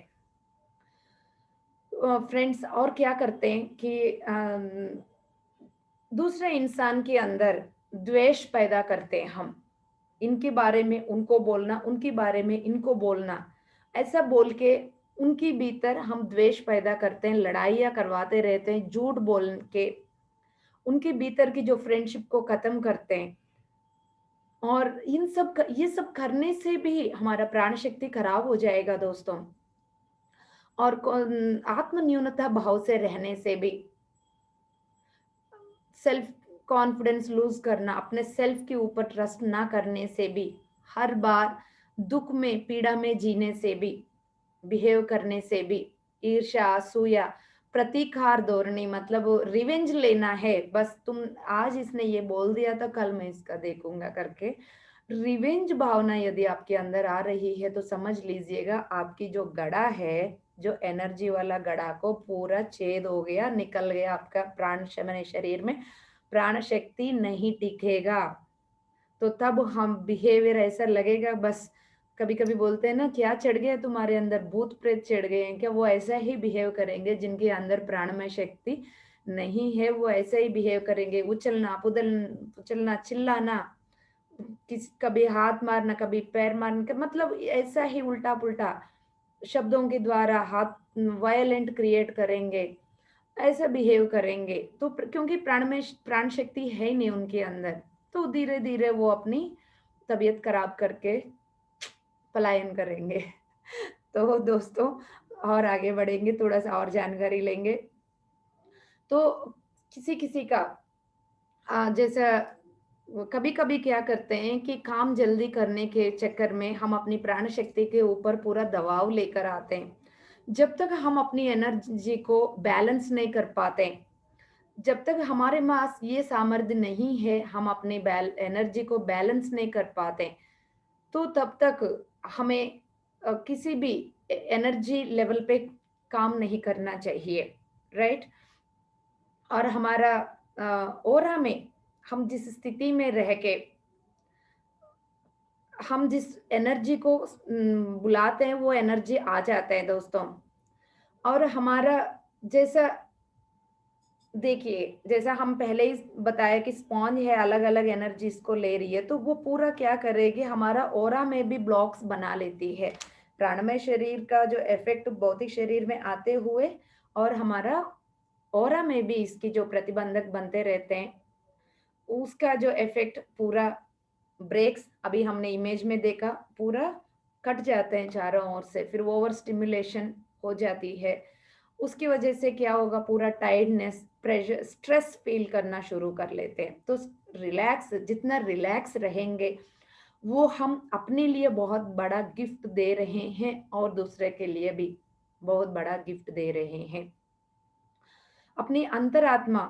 फ्रेंड्स और क्या करते हैं कि दूसरे इंसान के अंदर द्वेष पैदा करते हैं हम। इनके बारे में उनको बोलना, उनके बारे में इनको बोलना, ऐसा बोल के उनके भीतर हम द्वेष पैदा करते हैं, लड़ाइयाँ करवाते रहते हैं, झूठ बोल के उनके भीतर की जो फ्रेंडशिप को खत्म करते हैं। और ये सब करने से भी हमारा प्राण शक्ति खराब हो जाएगा दोस्तों। और आत्म न्यूनता भाव से रहने से भी, सेल्फ कॉन्फिडेंस लूज करना, अपने सेल्फ के ऊपर ट्रस्ट ना करने से भी, हर बार दुख में पीड़ा में जीने से भी, बिहेव करने से भी, ईर्ष्या असूया प्रतीकार धोरणी, मतलब रिवेंज लेना है, बस तुम आज इसने ये बोल दिया तो कल मैं इसका देखूंगा करके रिवेंज भावना यदि आपके अंदर आ रही है तो समझ लीजिएगा आपकी जो गड़ा है, जो एनर्जी वाला गड़ा को पूरा छेद हो गया, निकल गया आपका प्राण मैंने शरीर में प्राण शक्ति नहीं टिकेगा। तो तब हम बिहेवियर ऐसा लगेगा बस, कभी कभी बोलते हैं ना, क्या चढ़ गया तुम्हारे अंदर, भूत प्रेत चढ़ गए हैं क्या, वो ऐसा ही बिहेव करेंगे जिनके अंदर प्राणमय शक्ति नहीं है, वो ऐसा ही बिहेव करेंगे, उछलना उछलना चिल्लाना, कभी हाथ मारना कभी पैर मारना, मतलब ऐसा ही उल्टा पुल्टा शब्दों के द्वारा हाथ वायलेंट क्रिएट करेंगे, ऐसा बिहेव करेंगे। तो क्योंकि प्राण में प्राण शक्ति है ही नहीं उनके अंदर, तो धीरे धीरे वो अपनी तबीयत खराब करके पलायन करेंगे। तो दोस्तों, और आगे बढ़ेंगे, थोड़ा सा और जानकारी लेंगे। तो किसी किसी का जैसा कभी कभी क्या करते हैं कि काम जल्दी करने के चक्कर में हम अपनी प्राण शक्ति के ऊपर पूरा दबाव लेकर आते हैं। जब तक हम अपनी एनर्जी को बैलेंस नहीं कर पाते, जब तक हमारे पास ये सामर्थ्य नहीं है, हम अपनी एनर्जी को बैलेंस नहीं कर पाते, तो तब तक हमें किसी भी एनर्जी लेवल पे काम नहीं करना चाहिए, राइट। और हमारा ओरा में हम जिस स्थिति में रह के हम जिस एनर्जी को बुलाते हैं वो एनर्जी आ जाता है दोस्तों। और हमारा जैसा, देखिए जैसा हम पहले ही बताया कि स्पॉन्ज है, अलग अलग एनर्जीज को ले रही है, तो वो पूरा क्या करेगी, हमारा ओरा में भी ब्लॉक्स बना लेती है। प्राणमय शरीर का जो इफेक्ट भौतिक शरीर में आते हुए और हमारा ओरा में भी इसकी जो प्रतिबंधक बनते रहते हैं, उसका जो इफेक्ट पूरा ब्रेक्स, अभी हमने इमेज में देखा, पूरा कट जाते हैं चारों ओर से, फिर वो ओवर स्टिमुलेशन हो जाती है। उसकी वजह से क्या होगा, पूरा टायर्डनेस, प्रेशर, स्ट्रेस फील करना शुरू कर लेते हैं। तो रिलैक्स, जितना रिलैक्स रहेंगे वो हम अपने लिए बहुत बड़ा गिफ्ट दे रहे हैं और दूसरे के लिए भी बहुत बड़ा गिफ्ट दे रहे हैं। अपनी अंतरात्मा,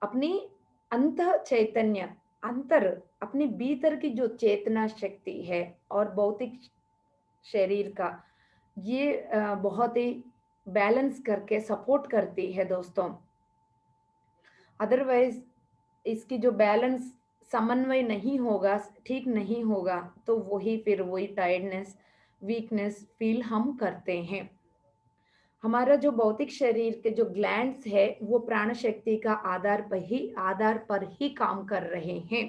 अपनी अंत चैतन्य, अंतर, अपनी भीतर की जो चेतना शक्ति है और भौतिक शरीर का, ये बहुत ही बैलेंस करके सपोर्ट करती है दोस्तों। अदरवाइज इसकी जो बैलेंस समन्वय नहीं होगा, ठीक नहीं होगा, तो वही फिर वही टायर्डनेस, वीकनेस फील हम करते हैं। हमारा जो भौतिक शरीर के जो ग्लैंड्स है वो प्राण शक्ति का आधार पर ही काम कर रहे हैं,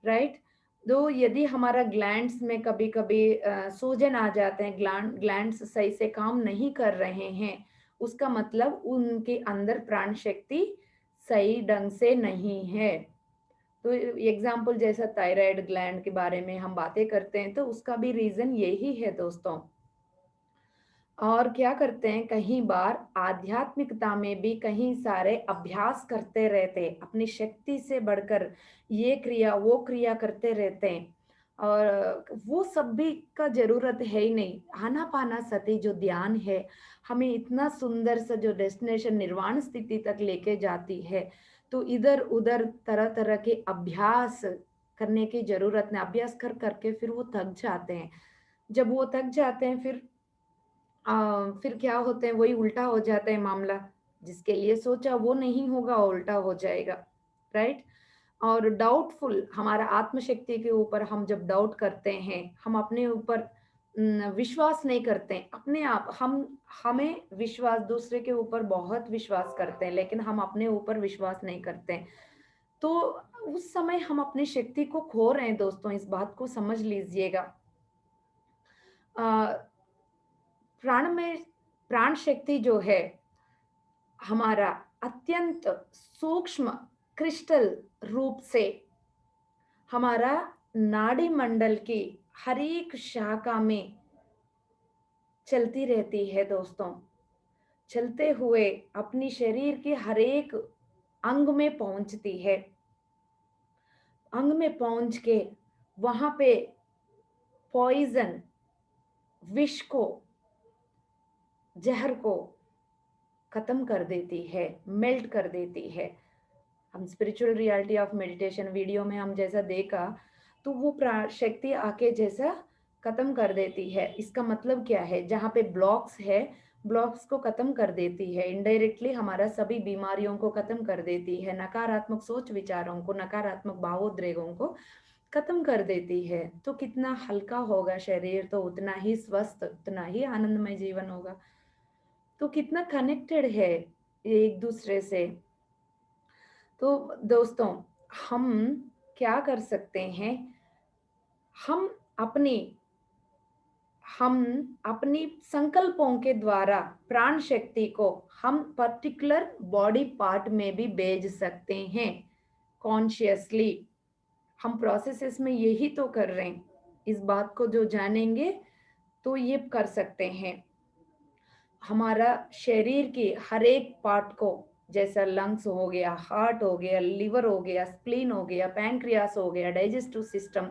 राइट। तो यदि हमारा ग्लैंड्स में कभी कभी सूजन आ जाते हैं, ग्लैंड्स सही से काम नहीं कर रहे हैं, उसका मतलब उनके अंदर प्राण शक्ति सही ढंग से नहीं है। तो एग्जाम्पल जैसा थायराइड ग्लैंड के बारे में हम बातें करते हैं, तो उसका भी रीजन यही है दोस्तों। और क्या करते हैं, कहीं बार आध्यात्मिकता में भी कहीं सारे अभ्यास करते रहते हैं, अपनी शक्ति से बढ़कर ये क्रिया वो क्रिया करते रहते हैं। और वो सब भी का जरूरत है ही नहीं। आनापाना सती जो ध्यान है, हमें इतना सुंदर सा जो डेस्टिनेशन निर्वाण स्थिति तक लेके जाती है। तो इधर उधर तरह तरह के अभ्यास करने की जरूरत नहीं, अभ्यास कर करके फिर वो थक जाते हैं। जब वो थक जाते हैं फिर क्या होते हैं, वही उल्टा हो जाता है मामला, जिसके लिए सोचा वो नहीं होगा, उल्टा हो जाएगा, राइट। और डाउटफुल, हमारा आत्मशक्ति के ऊपर हम जब डाउट करते हैं, हम अपने ऊपर विश्वास नहीं करते हैं, अपने आप हमें विश्वास, दूसरे के ऊपर बहुत विश्वास करते हैं लेकिन हम अपने ऊपर विश्वास नहीं करते हैं, तो उस समय हम अपनी शक्ति को खो रहे हैं दोस्तों, इस बात को समझ लीजिएगा। अ, प्राण में प्राण शक्ति जो है हमारा, अत्यंत सूक्ष्म क्रिस्टल रूप से हमारा नाड़ी मंडल की हर एक शाखा में चलती रहती है दोस्तों। चलते हुए अपनी शरीर के हर एक अंग में पहुंचती है। अंग में पहुंच के वहां पे पॉइजन, विष को, जहर को खत्म कर देती है, मेल्ट कर देती है। हम spiritual reality of meditation video में हम जैसा देखा, तो वो शक्ति आके जैसा खत्म कर देती है। इसका मतलब क्या है? जहाँ पे ब्लॉक्स है, ब्लॉक्स को खत्म कर देती है। इनडायरेक्टली हमारा सभी बीमारियों को खत्म कर देती है, नकारात्मक सोच विचारों को, नकारात्मक भावोद्रेगों को खत्म कर देती है। तो कितना हल्का होगा शरीर, तो उतना ही स्वस्थ, उतना ही आनंदमय जीवन होगा। तो कितना कनेक्टेड है ये एक दूसरे से। तो दोस्तों, हम क्या कर सकते हैं? हम अपनी हम अपनी संकल्पों के द्वारा प्राण शक्ति को हम पर्टिकुलर बॉडी पार्ट में भी भेज सकते हैं कॉन्शियसली। हम प्रोसेसेस में यही तो कर रहे हैं। इस बात को जो जानेंगे तो ये कर सकते हैं। हमारा शरीर के हर एक पार्ट को, जैसा लंग्स हो गया, हार्ट हो गया, लिवर हो गया, स्प्लीन हो गया, पैंक्रियास हो गया, डाइजेस्टिव सिस्टम,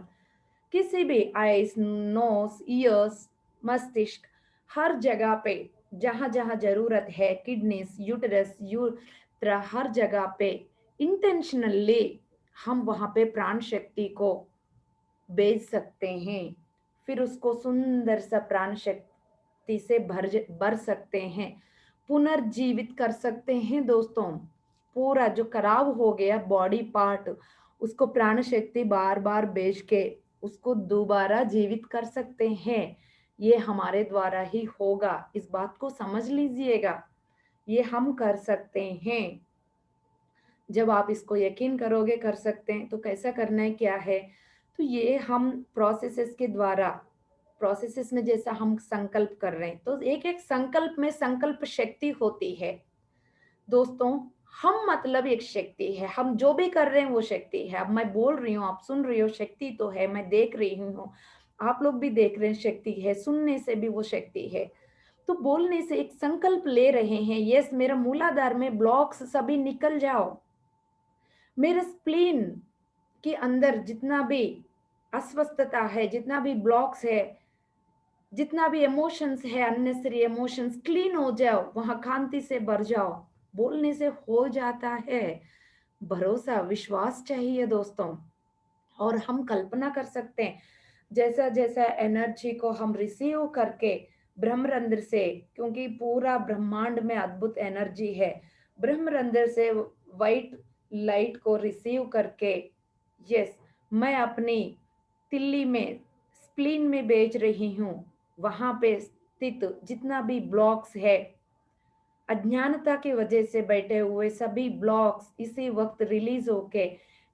किसी भी आईज, नोज, ईयर्स, मस्तिष्क, हर जगह पे जहां जहां जरूरत है, किडनीज, यूटरस, यूट्रा, हर जगह पे इंटेंशनली हम वहां पे प्राण शक्ति को भेज सकते हैं। फिर उसको सुंदर सा प्राण शक्ति से भर सकते हैं, पुनर्जीवित कर सकते हैं दोस्तों। पूरा जो खराब हो गया बॉडी पार्ट, उसको प्राण शक्ति बार बार भेज के उसको दोबारा जीवित कर सकते हैं। ये हमारे द्वारा ही होगा, इस बात को समझ लीजिएगा। ये हम कर सकते हैं। जब आप इसको यकीन करोगे कर सकते हैं, तो कैसा करना है, क्या है? तो ये हम प्रोसेसेस के द्वारा, प्रोसेसेस में जैसा हम संकल्प कर रहे हैं, तो एक एक संकल्प में संकल्प शक्ति होती है दोस्तों। हम मतलब एक शक्ति है, हम जो भी कर रहे हैं वो शक्ति है। अब मैं बोल रही हूँ, आप सुन रही हो, शक्ति तो है। मैं देख रही हूँ, आप लोग भी देख रहे हैं, शक्ति है। सुनने से भी वो शक्ति है। तो बोलने से एक संकल्प ले रहे हैं, यस मेरा मूलाधार में ब्लॉक्स सभी निकल जाओ, मेरे स्प्लीन के अंदर जितना भी अस्वस्थता है, जितना भी ब्लॉक्स है, जितना भी इमोशंस है, अननेसेसरी इमोशंस, क्लीन हो जाओ, वहां कांति से भर जाओ। बोलने से हो जाता है। भरोसा, विश्वास चाहिए दोस्तों। और हम कल्पना कर सकते हैं, जैसा जैसा एनर्जी को हम रिसीव करके ब्रह्मरंध्र से, क्योंकि पूरा ब्रह्मांड में अद्भुत एनर्जी है, ब्रह्मरंध्र से वाइट लाइट को रिसीव करके, यस, मैं अपनी तिल्ली में, स्प्लीन में भेज रही हूँ। वहां पे स्थित जितना भी ब्लॉक्स है, अज्ञानता की वजह से बैठे हुए सभी ब्लॉक्स इसी वक्त रिलीज होके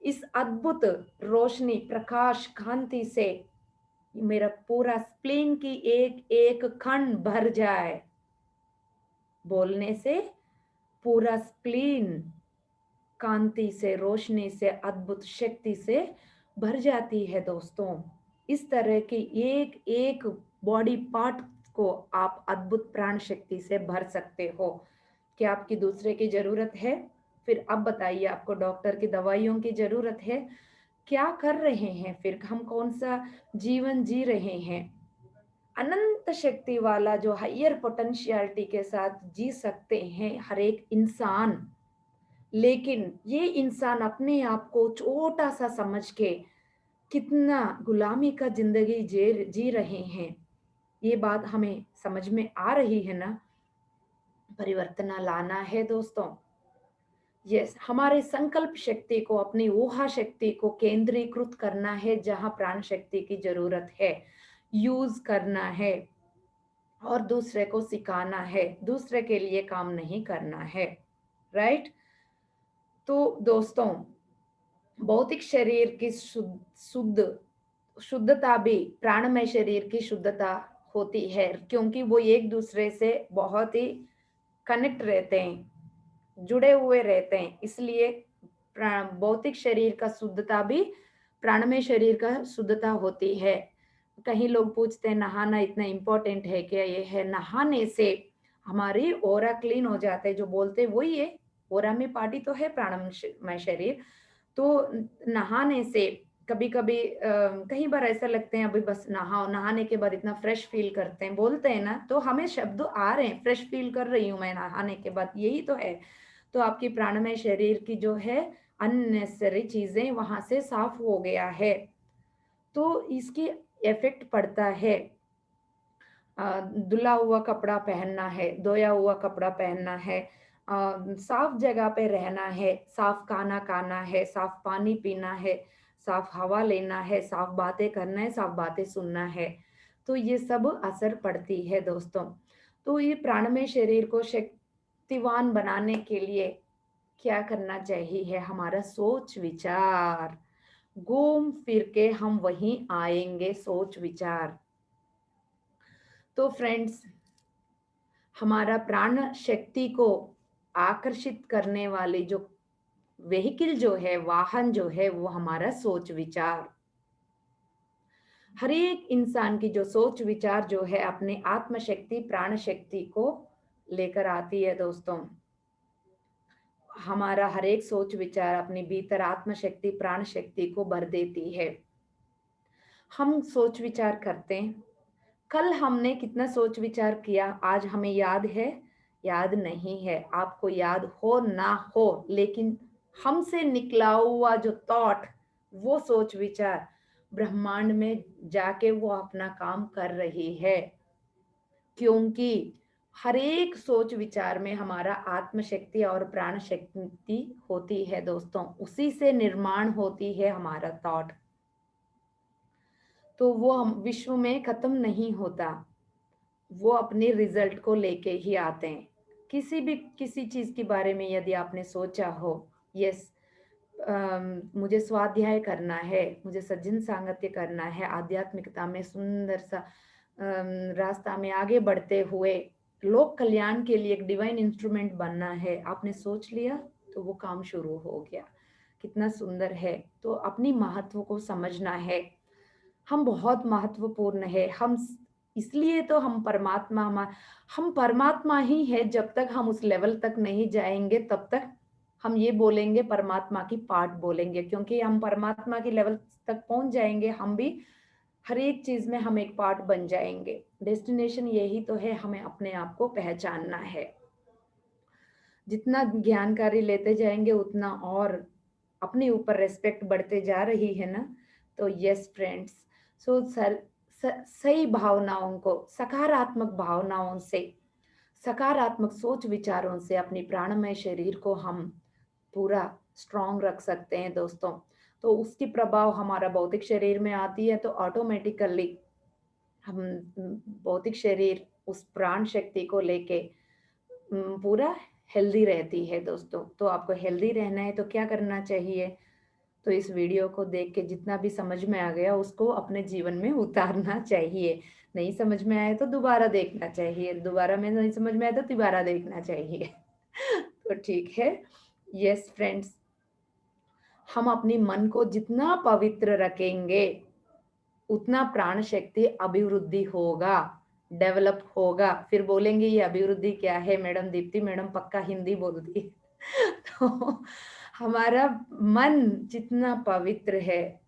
इस अद्भुत रोशनी, प्रकाश, कांति से मेरा पूरा स्प्लीन की एक एक खंड भर जाए। बोलने से पूरा स्प्लीन कांति से, रोशनी से, अद्भुत शक्ति से भर जाती है दोस्तों। इस तरह की एक एक बॉडी पार्ट को आप अद्भुत प्राण शक्ति से भर सकते हो। क्या आपकी दूसरे की जरूरत है? फिर अब बताइए, आपको डॉक्टर की दवाइयों की जरूरत है? क्या कर रहे हैं? फिर हम कौन सा जीवन जी रहे हैं? अनंत शक्ति वाला जो हायर पोटेंशियलिटी के साथ जी सकते हैं हर एक इंसान। लेकिन ये इंसान अपने आप को छोटा सा समझ के कितना गुलामी का जिंदगी जी रहे हैं। ये बात हमें समझ में आ रही है ना? परिवर्तन लाना है दोस्तों। यस, हमारे संकल्प शक्ति को, अपनी ऊहा शक्ति को केंद्रीकृत करना है जहां प्राण शक्ति की जरूरत है, यूज करना है और दूसरे को सिखाना है, दूसरे के लिए काम नहीं करना है। राइट? तो दोस्तों, भौतिक शरीर की शुद्धता भी प्राणमय शरीर की शुद्धता होती है, क्योंकि वो एक दूसरे से बहुत ही कनेक्ट रहते हैं, जुड़े हुए रहते हैं। इसलिए भौतिक शरीर का शुद्धता भी प्राणमय शरीर का शुद्धता होती है। कहीं लोग पूछते हैं नहाना इतना इम्पोर्टेंट है क्या? ये है, नहाने से हमारी ऑरा क्लीन हो जाता है, जो बोलते हैं वही है। ऑरा में पार्टी तो है प्राणमय शरीर। तो नहाने से कभी-कभी कई बार ऐसा लगते हैं अभी बस नहाओ, नहाने के बाद इतना फ्रेश फील करते हैं, बोलते हैं ना, तो हमें शब्द आ रहे हैं, फ्रेश फील कर रही हूँ मैं नहाने के बाद, यही तो है। तो आपकी प्राणमय शरीर की जो है अननेसेसरी चीज़ें वहाँ से साफ हो गया है। तो इसकी इफ़ेक्ट पड़ता है। धुला हुआ कपड़ा पहनना है, धोया हुआ कपड़ा पहनना है, साफ जगह पे रहना है, साफ खाना खाना है, साफ पानी पीना है, साफ हवा लेना है, साफ बातें करना है, साफ बातें सुनना है। तो ये सब असर पड़ती है दोस्तों। तो ये प्राणमय शरीर को शक्तिवान बनाने के लिए क्या करना चाहिए है? हमारा सोच विचार, घूम फिर के हम वहीं आएँगे, सोच विचार। तो फ्रेंड्स, हमारा प्राण शक्ति को आकर्षित करने वाली जो व्हीकल जो है, वाहन जो है, वो हमारा सोच विचार। हर एक इंसान की जो सोच विचार जो है अपने आत्म शक्ति, प्राण शक्ति को लेकर आती है दोस्तों। हमारा हर एक सोच विचार अपने भीतर आत्म शक्ति, प्राण शक्ति को भर देती है। हम सोच विचार करते हैं, कल हमने कितना सोच विचार किया, आज हमें याद है? याद नहीं है। आपको याद हो ना हो, लेकिन हमसे निकला हुआ जो थॉट, वो सोच विचार ब्रह्मांड में जाके वो अपना काम कर रही है। क्योंकि हर एक सोच विचार में हमारा आत्म शक्ति और प्राण शक्ति होती है दोस्तों। उसी से निर्माण होती है हमारा थॉट। तो वो हम विश्व में खत्म नहीं होता, वो अपने रिजल्ट को लेके ही आते हैं। किसी चीज के बारे में यदि आपने सोचा हो, यस, मुझे स्वाध्याय करना है, मुझे सज्जन सांगत्य करना है, आध्यात्मिकता में सुंदर सा रास्ता में आगे बढ़ते हुए लोक कल्याण के लिए एक डिवाइन इंस्ट्रूमेंट बनना है, आपने सोच लिया तो वो काम शुरू हो गया। कितना सुंदर है। तो अपनी महत्व को समझना है। हम बहुत महत्वपूर्ण है। इसलिए तो हम परमात्मा ही है। जब तक हम उस लेवल तक नहीं जाएंगे तब तक हम ये बोलेंगे परमात्मा की पार्ट बोलेंगे, क्योंकि हम परमात्मा की लेवल तक पहुंच जाएंगे, हम भी हर एक चीज में हम एक पार्ट बन जाएंगे। डेस्टिनेशन यही तो है, हमें अपने आप को पहचानना है। जितना ज्ञानकारी लेते जाएंगे उतना और अपने ऊपर रेस्पेक्ट बढ़ते जा रही है ना। तो यस फ्रेंड्स, सो सही भावनाओं को, सकारात्मक भावनाओं से, सकारात्मक सोच विचारों से अपनी प्राणमय शरीर को हम पूरा स्ट्रांग रख सकते हैं दोस्तों। तो उसकी प्रभाव हमारा भौतिक शरीर में आती है, तो ऑटोमेटिकली हम भौतिक शरीर उस प्राण शक्ति को लेके पूरा हेल्दी रहती है दोस्तों। तो आपको हेल्दी रहना है तो क्या करना चाहिए? तो इस वीडियो को देख के जितना भी समझ में आ गया उसको अपने जीवन में उतारना चाहिए। नहीं समझ में आए तो दोबारा देखना चाहिए, दोबारा में नहीं समझ में आए तो तिबारा देखना चाहिए। तो ठीक है। यस फ्रेंड्स, हम अपने मन को जितना पवित्र रखेंगे उतना प्राण शक्ति अभिवृद्धि होगा, डेवलप होगा। फिर बोलेंगे ये अभिवृद्धि क्या है मैडम? दीप्ति मैडम पक्का हिंदी बोलती है। तो हमारा मन जितना पवित्र है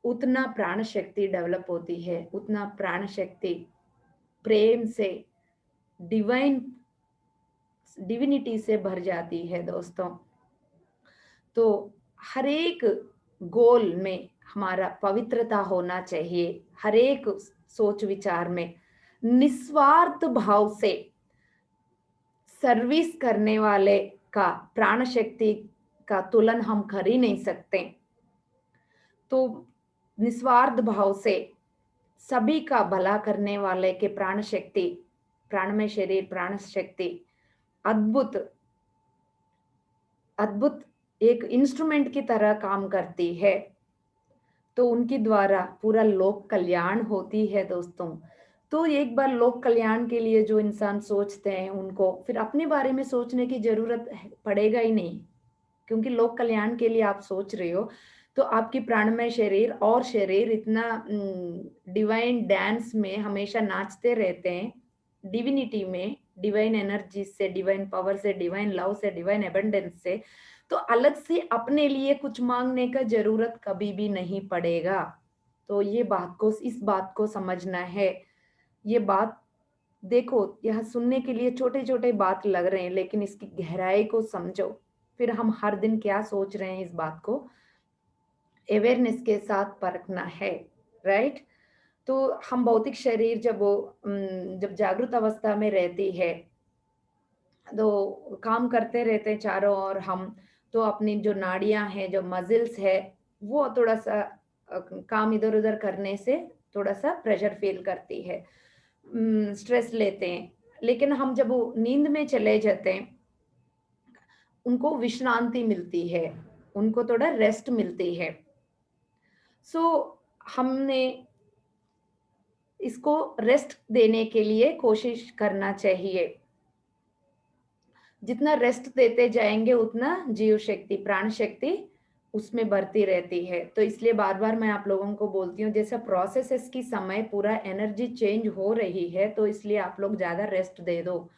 उतना प्राण शक्ति डेवलप होती है, उतना प्राण शक्ति प्रेम से, डिवाइन डिविनिटी से भर जाती है दोस्तों। तो हर एक गोल में हमारा पवित्रता होना चाहिए, हर एक सोच विचार में निस्वार्थ भाव से सर्विस करने वाले का प्राण शक्ति का तुलन हम कर ही नहीं सकते। तो निस्वार्थ भाव से सभी का भला करने वाले के प्राण शक्ति, प्राणमय शरीर, प्राण शक्ति अद्भुत अद्भुत एक इंस्ट्रूमेंट की तरह काम करती है। तो उनके द्वारा पूरा लोक कल्याण होती है दोस्तों। तो एक बार लोक कल्याण के लिए जो इंसान सोचते हैं उनको फिर अपने बारे में सोचने की जरूरत पड़ेगा ही नहीं, क्योंकि लोक कल्याण के लिए आप सोच रहे हो। तो आपकी प्राणमय शरीर और शरीर इतना डिवाइन डांस में हमेशा नाचते रहते हैं, डिविनिटी में, डिवाइन एनर्जी से, डिवाइन पावर से, डिवाइन लव से, डिवाइन एबंडेंस से, तो अलग से अपने लिए कुछ मांगने का जरूरत कभी भी नहीं पड़ेगा। तो इस बात को समझना है। ये बात देखो, यह सुनने के लिए छोटे छोटे बात लग रहे हैं, लेकिन इसकी गहराई को समझो। फिर हम हर दिन क्या सोच रहे हैं, इस बात को अवेयरनेस के साथ परखना है, राइट। तो हम भौतिक शरीर जब जागृत अवस्था में रहती है, तो काम करते रहते हैं चारों ओर हम, तो अपनी जो नाड़ियां हैं, जो मजिल्स है, वो थोड़ा सा काम इधर उधर करने से थोड़ा सा प्रेशर फील करती है, स्ट्रेस लेते हैं। लेकिन हम जब वो नींद में चले जाते हैं, उनको विश्रांति मिलती है, उनको थोड़ा रेस्ट मिलती है। सो हमने इसको रेस्ट देने के लिए कोशिश करना चाहिए। जितना रेस्ट देते जाएंगे उतना जीव शक्ति, प्राण शक्ति उसमें बढ़ती रहती है। तो इसलिए बार बार मैं आप लोगों को बोलती हूँ, जैसा प्रोसेस की समय पूरा एनर्जी चेंज हो रही है, तो इसलिए आप लोग ज्यादा रेस्ट दे दो,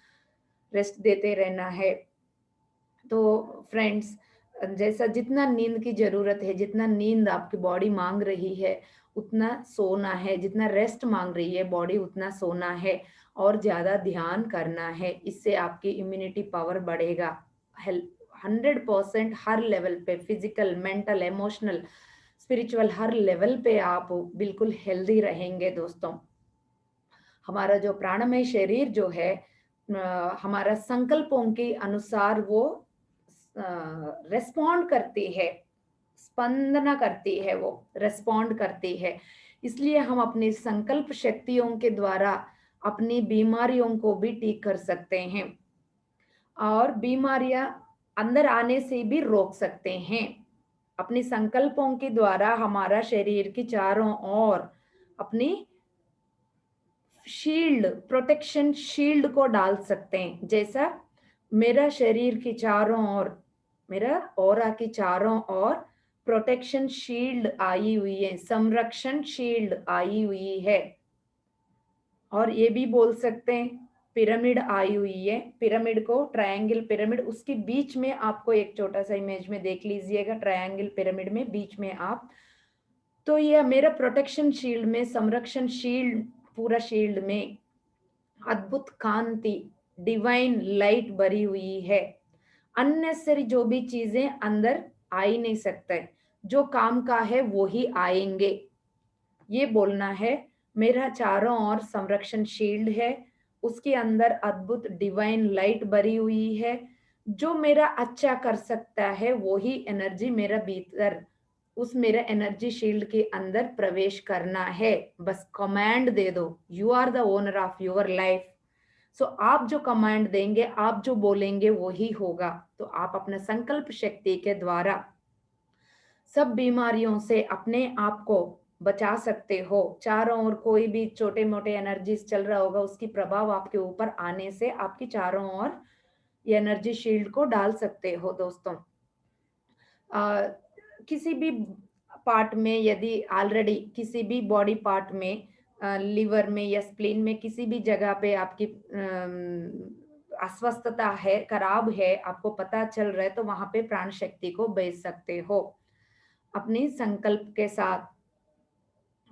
रेस्ट देते रहना है। तो फ्रेंड्स, जैसा जितना नींद की जरूरत है, जितना नींद आपकी बॉडी मांग रही है उतना सोना है, जितना रेस्ट मांग रही है बॉडी उतना सोना है, और ज्यादा ध्यान करना है। इससे आपकी इम्यूनिटी पावर बढ़ेगा। 100% हर लेवल पे, फिजिकल, मेंटल, इमोशनल, स्पिरिचुअल, हर लेवल पे आप बिल्कुल हेल्दी रहेंगे दोस्तों। हमारा जो प्राणमय शरीर जो है, हमारा संकल्पों के अनुसार वो रेस्पॉन्ड करती है, स्पंदना करती है, वो रेस्पॉन्ड करती है। इसलिए हम अपनी संकल्प शक्तियों के द्वारा अपनी बीमारियों को भी ठीक कर सकते हैं, और बीमारियां अंदर आने से भी रोक सकते हैं। अपनी संकल्पों के द्वारा हमारा शरीर के चारों ओर अपनी शील्ड, प्रोटेक्शन शील्ड को डाल सकते हैं। जैसा मेरा शरीर के चारों ओर, मेरा ऑरा के चारों ओर प्रोटेक्शन शील्ड आई हुई है, संरक्षण शील्ड आई हुई है। और ये भी बोल सकते हैं पिरामिड आई हुई है। पिरामिड को, ट्रायंगल पिरामिड, उसके बीच में आपको एक छोटा सा इमेज में देख लीजिएगा, ट्रायंगल पिरामिड में बीच में आप, तो ये मेरा प्रोटेक्शन शील्ड में, संरक्षण शील्ड, पूरा शील्ड में अद्भुत कांति, डिवाइन लाइट भरी हुई है। अननेसेसरी जो भी चीजें अंदर आ ही नहीं सकते, जो काम का है वो ही आएंगे। ये बोलना है, मेरा चारों ओर संरक्षण शील्ड है, उसके अंदर अद्भुत डिवाइन लाइट भरी हुई है। जो मेरा अच्छा कर सकता है वो ही एनर्जी मेरा भीतर, उस मेरे एनर्जी शील्ड के अंदर प्रवेश करना है। बस कमांड दे दो, you are the owner of your life. So आप जो कमांड देंगे, आप जो बोलेंगे वो ही होगा। तो आप अपने संकल्प शक्ति के द्वारा सब बीमारियों से अपने आप को बचा सकते हो। चारों ओर कोई भी छोटे मोटे एनर्जीज चल रहा होगा, उसकी प्रभाव आपके ऊपर आने से आपकी चारों ओर ये एनर्जी शील्ड को डाल सकते हो दोस्तों। किसी भी पार्ट में, यदि ऑलरेडी किसी भी बॉडी पार्ट में, लिवर में या स्प्लीन में, किसी भी जगह पे आपकी अस्वस्थता है, खराब है, आपको पता चल रहा है, तो वहां पे प्राण शक्ति को भेज सकते हो अपनी संकल्प के साथ।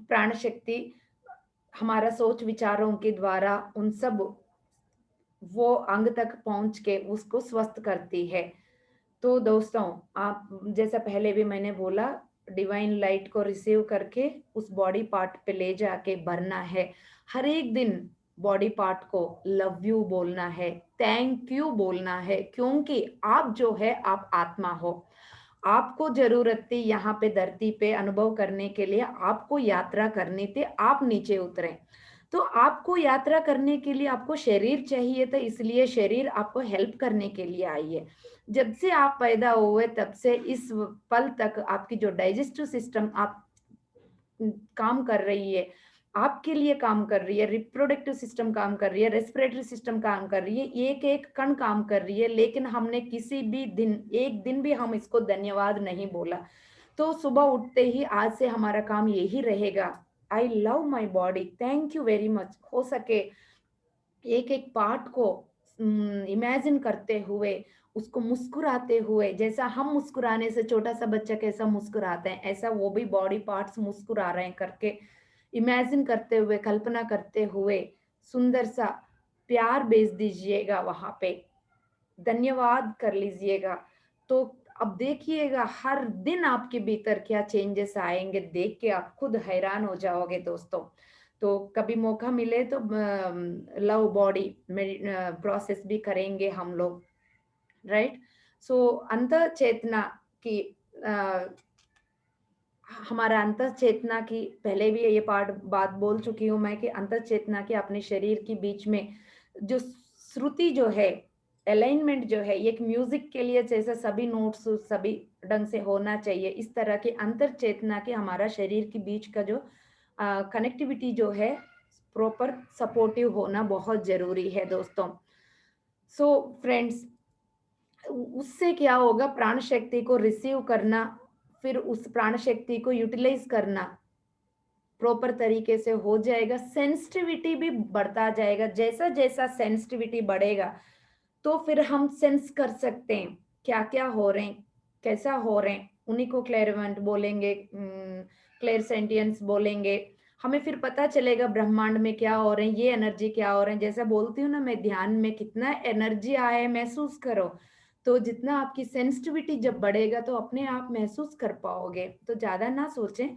प्राण शक्ति हमारा सोच विचारों के द्वारा उन सब वो अंग तक पहुंच के उसको स्वस्थ करती है। तो दोस्तों, आप जैसा पहले भी मैंने बोला, डिवाइन लाइट को रिसीव करके उस बॉडी पार्ट पे ले जाके भरना है। हर एक दिन बॉडी पार्ट को लव यू बोलना है, थैंक यू बोलना है, क्योंकि आप जो है, आप आत्मा हो। आपको जरूरत थी यहाँ पे धरती पे अनुभव करने के लिए, आपको यात्रा करनी थी, आप नीचे उतरे। तो आपको यात्रा करने के लिए आपको शरीर चाहिए था, इसलिए शरीर आपको हेल्प करने के लिए आई है। जब से आप पैदा हुए तब से इस पल तक आपकी जो डाइजेस्टिव सिस्टम आप काम कर रही है, आपके लिए काम कर रही है, रिप्रोडक्टिव सिस्टम काम कर रही है, रेस्पिरेटरी सिस्टम काम कर रही है, एक एक कण काम कर रही है, लेकिन हमने किसी भी दिन, एक दिन भी हम इसको धन्यवाद नहीं बोला। तो सुबह उठते ही आज से हमारा काम यही रहेगा, I love my body, thank you very much. हो सके एक एक पार्ट को इमेजिन करते हुए, उसको मुस्कुराते हुए, जैसा हम मुस्कुराने से छोटा सा बच्चा कैसा मुस्कुराते हैं, ऐसा वो भी बॉडी पार्ट्स मुस्कुरा रहे हैं करके इमेजिन करते हुए, कल्पना करते हुए सुंदर सा प्यार भेज दीजिएगा वहां पे, धन्यवाद कर लीजिएगा। तो अब देखिएगा हर दिन आपके भीतर क्या चेंजेस आएंगे, देख के आप खुद हैरान हो जाओगे दोस्तों। तो कभी मौका मिले तो लव बॉडी में प्रोसेस भी करेंगे हम लोग, राइट। सो अंत चेतना की अ, हमारा अंतर चेतना की पहले भी ये पार्ट बात बोल चुकी हूँ मैं कि अंतर चेतना के अपने शरीर के बीच में जो श्रुति जो है, अलाइनमेंट जो है, ये एक म्यूजिक के लिए जैसे सभी नोट्स सभी ढंग से होना चाहिए, इस तरह के अंतर चेतना के हमारा शरीर के बीच का जो कनेक्टिविटी जो है प्रॉपर सपोर्टिव होना बहुत जरूरी है दोस्तों। सो फ्रेंड्स, उससे क्या होगा, प्राण शक्ति को रिसीव करना, फिर उस प्राण शक्ति को यूटिलाइज करना प्रॉपर तरीके से हो जाएगा, सेंसिटिविटी भी बढ़ता जाएगा। जैसा जैसा सेंसिटिविटी बढ़ेगा तो फिर हम सेंस कर सकते हैं क्या क्या हो रहे हैं, कैसा हो रहे हैं, उन्हीं को क्लेरवेंट बोलेंगे, क्लेर सेंटियंस बोलेंगे। हमें फिर पता चलेगा ब्रह्मांड में क्या हो रहे हैं, ये एनर्जी क्या हो रहे हैं। जैसा बोलती हूँ ना मैं, ध्यान में कितना एनर्जी आया है महसूस करो। तो जितना आपकी सेंसिटिविटी जब बढ़ेगा तो अपने आप महसूस कर पाओगे। तो ज्यादा ना सोचें,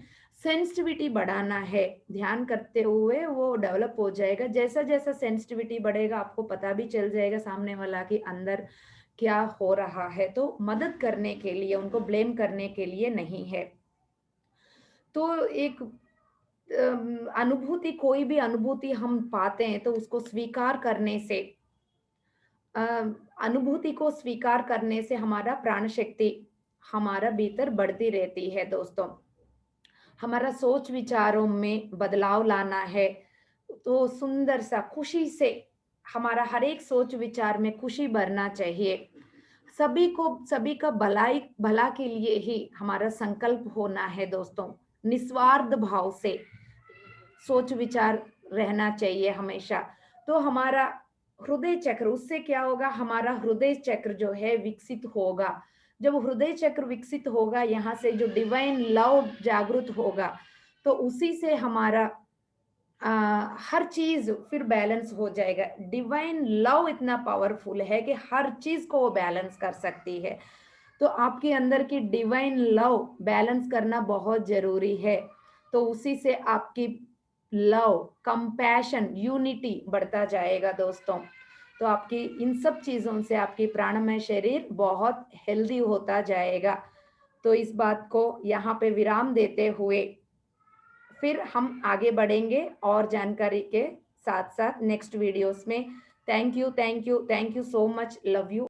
सेंसिटिविटी बढ़ाना है, ध्यान करते हुए वो डेवलप हो जाएगा। जैसा जैसा सेंसिटिविटी बढ़ेगा आपको पता भी चल जाएगा सामने वाला के अंदर क्या हो रहा है। तो मदद करने के लिए, उनको ब्लेम करने के लिए नहीं है। तो एक अनुभूति, कोई भी अनुभूति हम पाते हैं तो उसको स्वीकार करने से, अ, अनुभूति को स्वीकार करने से हमारा प्राण शक्ति हमारा भीतर बढ़ती रहती है दोस्तों। हमारा सोच विचारों में बदलाव लाना है तो सुंदर सा खुशी से हमारा हर एक सोच विचार में खुशी भरना चाहिए। सभी को, सभी का भलाई भला के लिए ही हमारा संकल्प होना है दोस्तों। निस्वार्थ भाव से सोच विचार रहना चाहिए हमेशा। तो हमारा हृदय चक्र, उससे क्या होगा, हमारा हृदय चक्र जो है विकसित होगा। जब हृदय चक्र विकसित होगा, यहाँ से जो डिवाइन लव जागृत होगा, तो उसी से हमारा हर चीज फिर बैलेंस हो जाएगा। डिवाइन लव इतना पावरफुल है कि हर चीज को वो बैलेंस कर सकती है। तो आपके अंदर की डिवाइन लव बैलेंस करना बहुत जरूरी है। तो उसी से आपकी लव, कंपैशन, यूनिटी बढ़ता जाएगा दोस्तों। तो आपकी इन सब चीजों से आपकी प्राणमय शरीर बहुत हेल्दी होता जाएगा। तो इस बात को यहाँ पे विराम देते हुए फिर हम आगे बढ़ेंगे और जानकारी के साथ साथ नेक्स्ट वीडियोस में। Thank you, thank you, thank you so much, love you.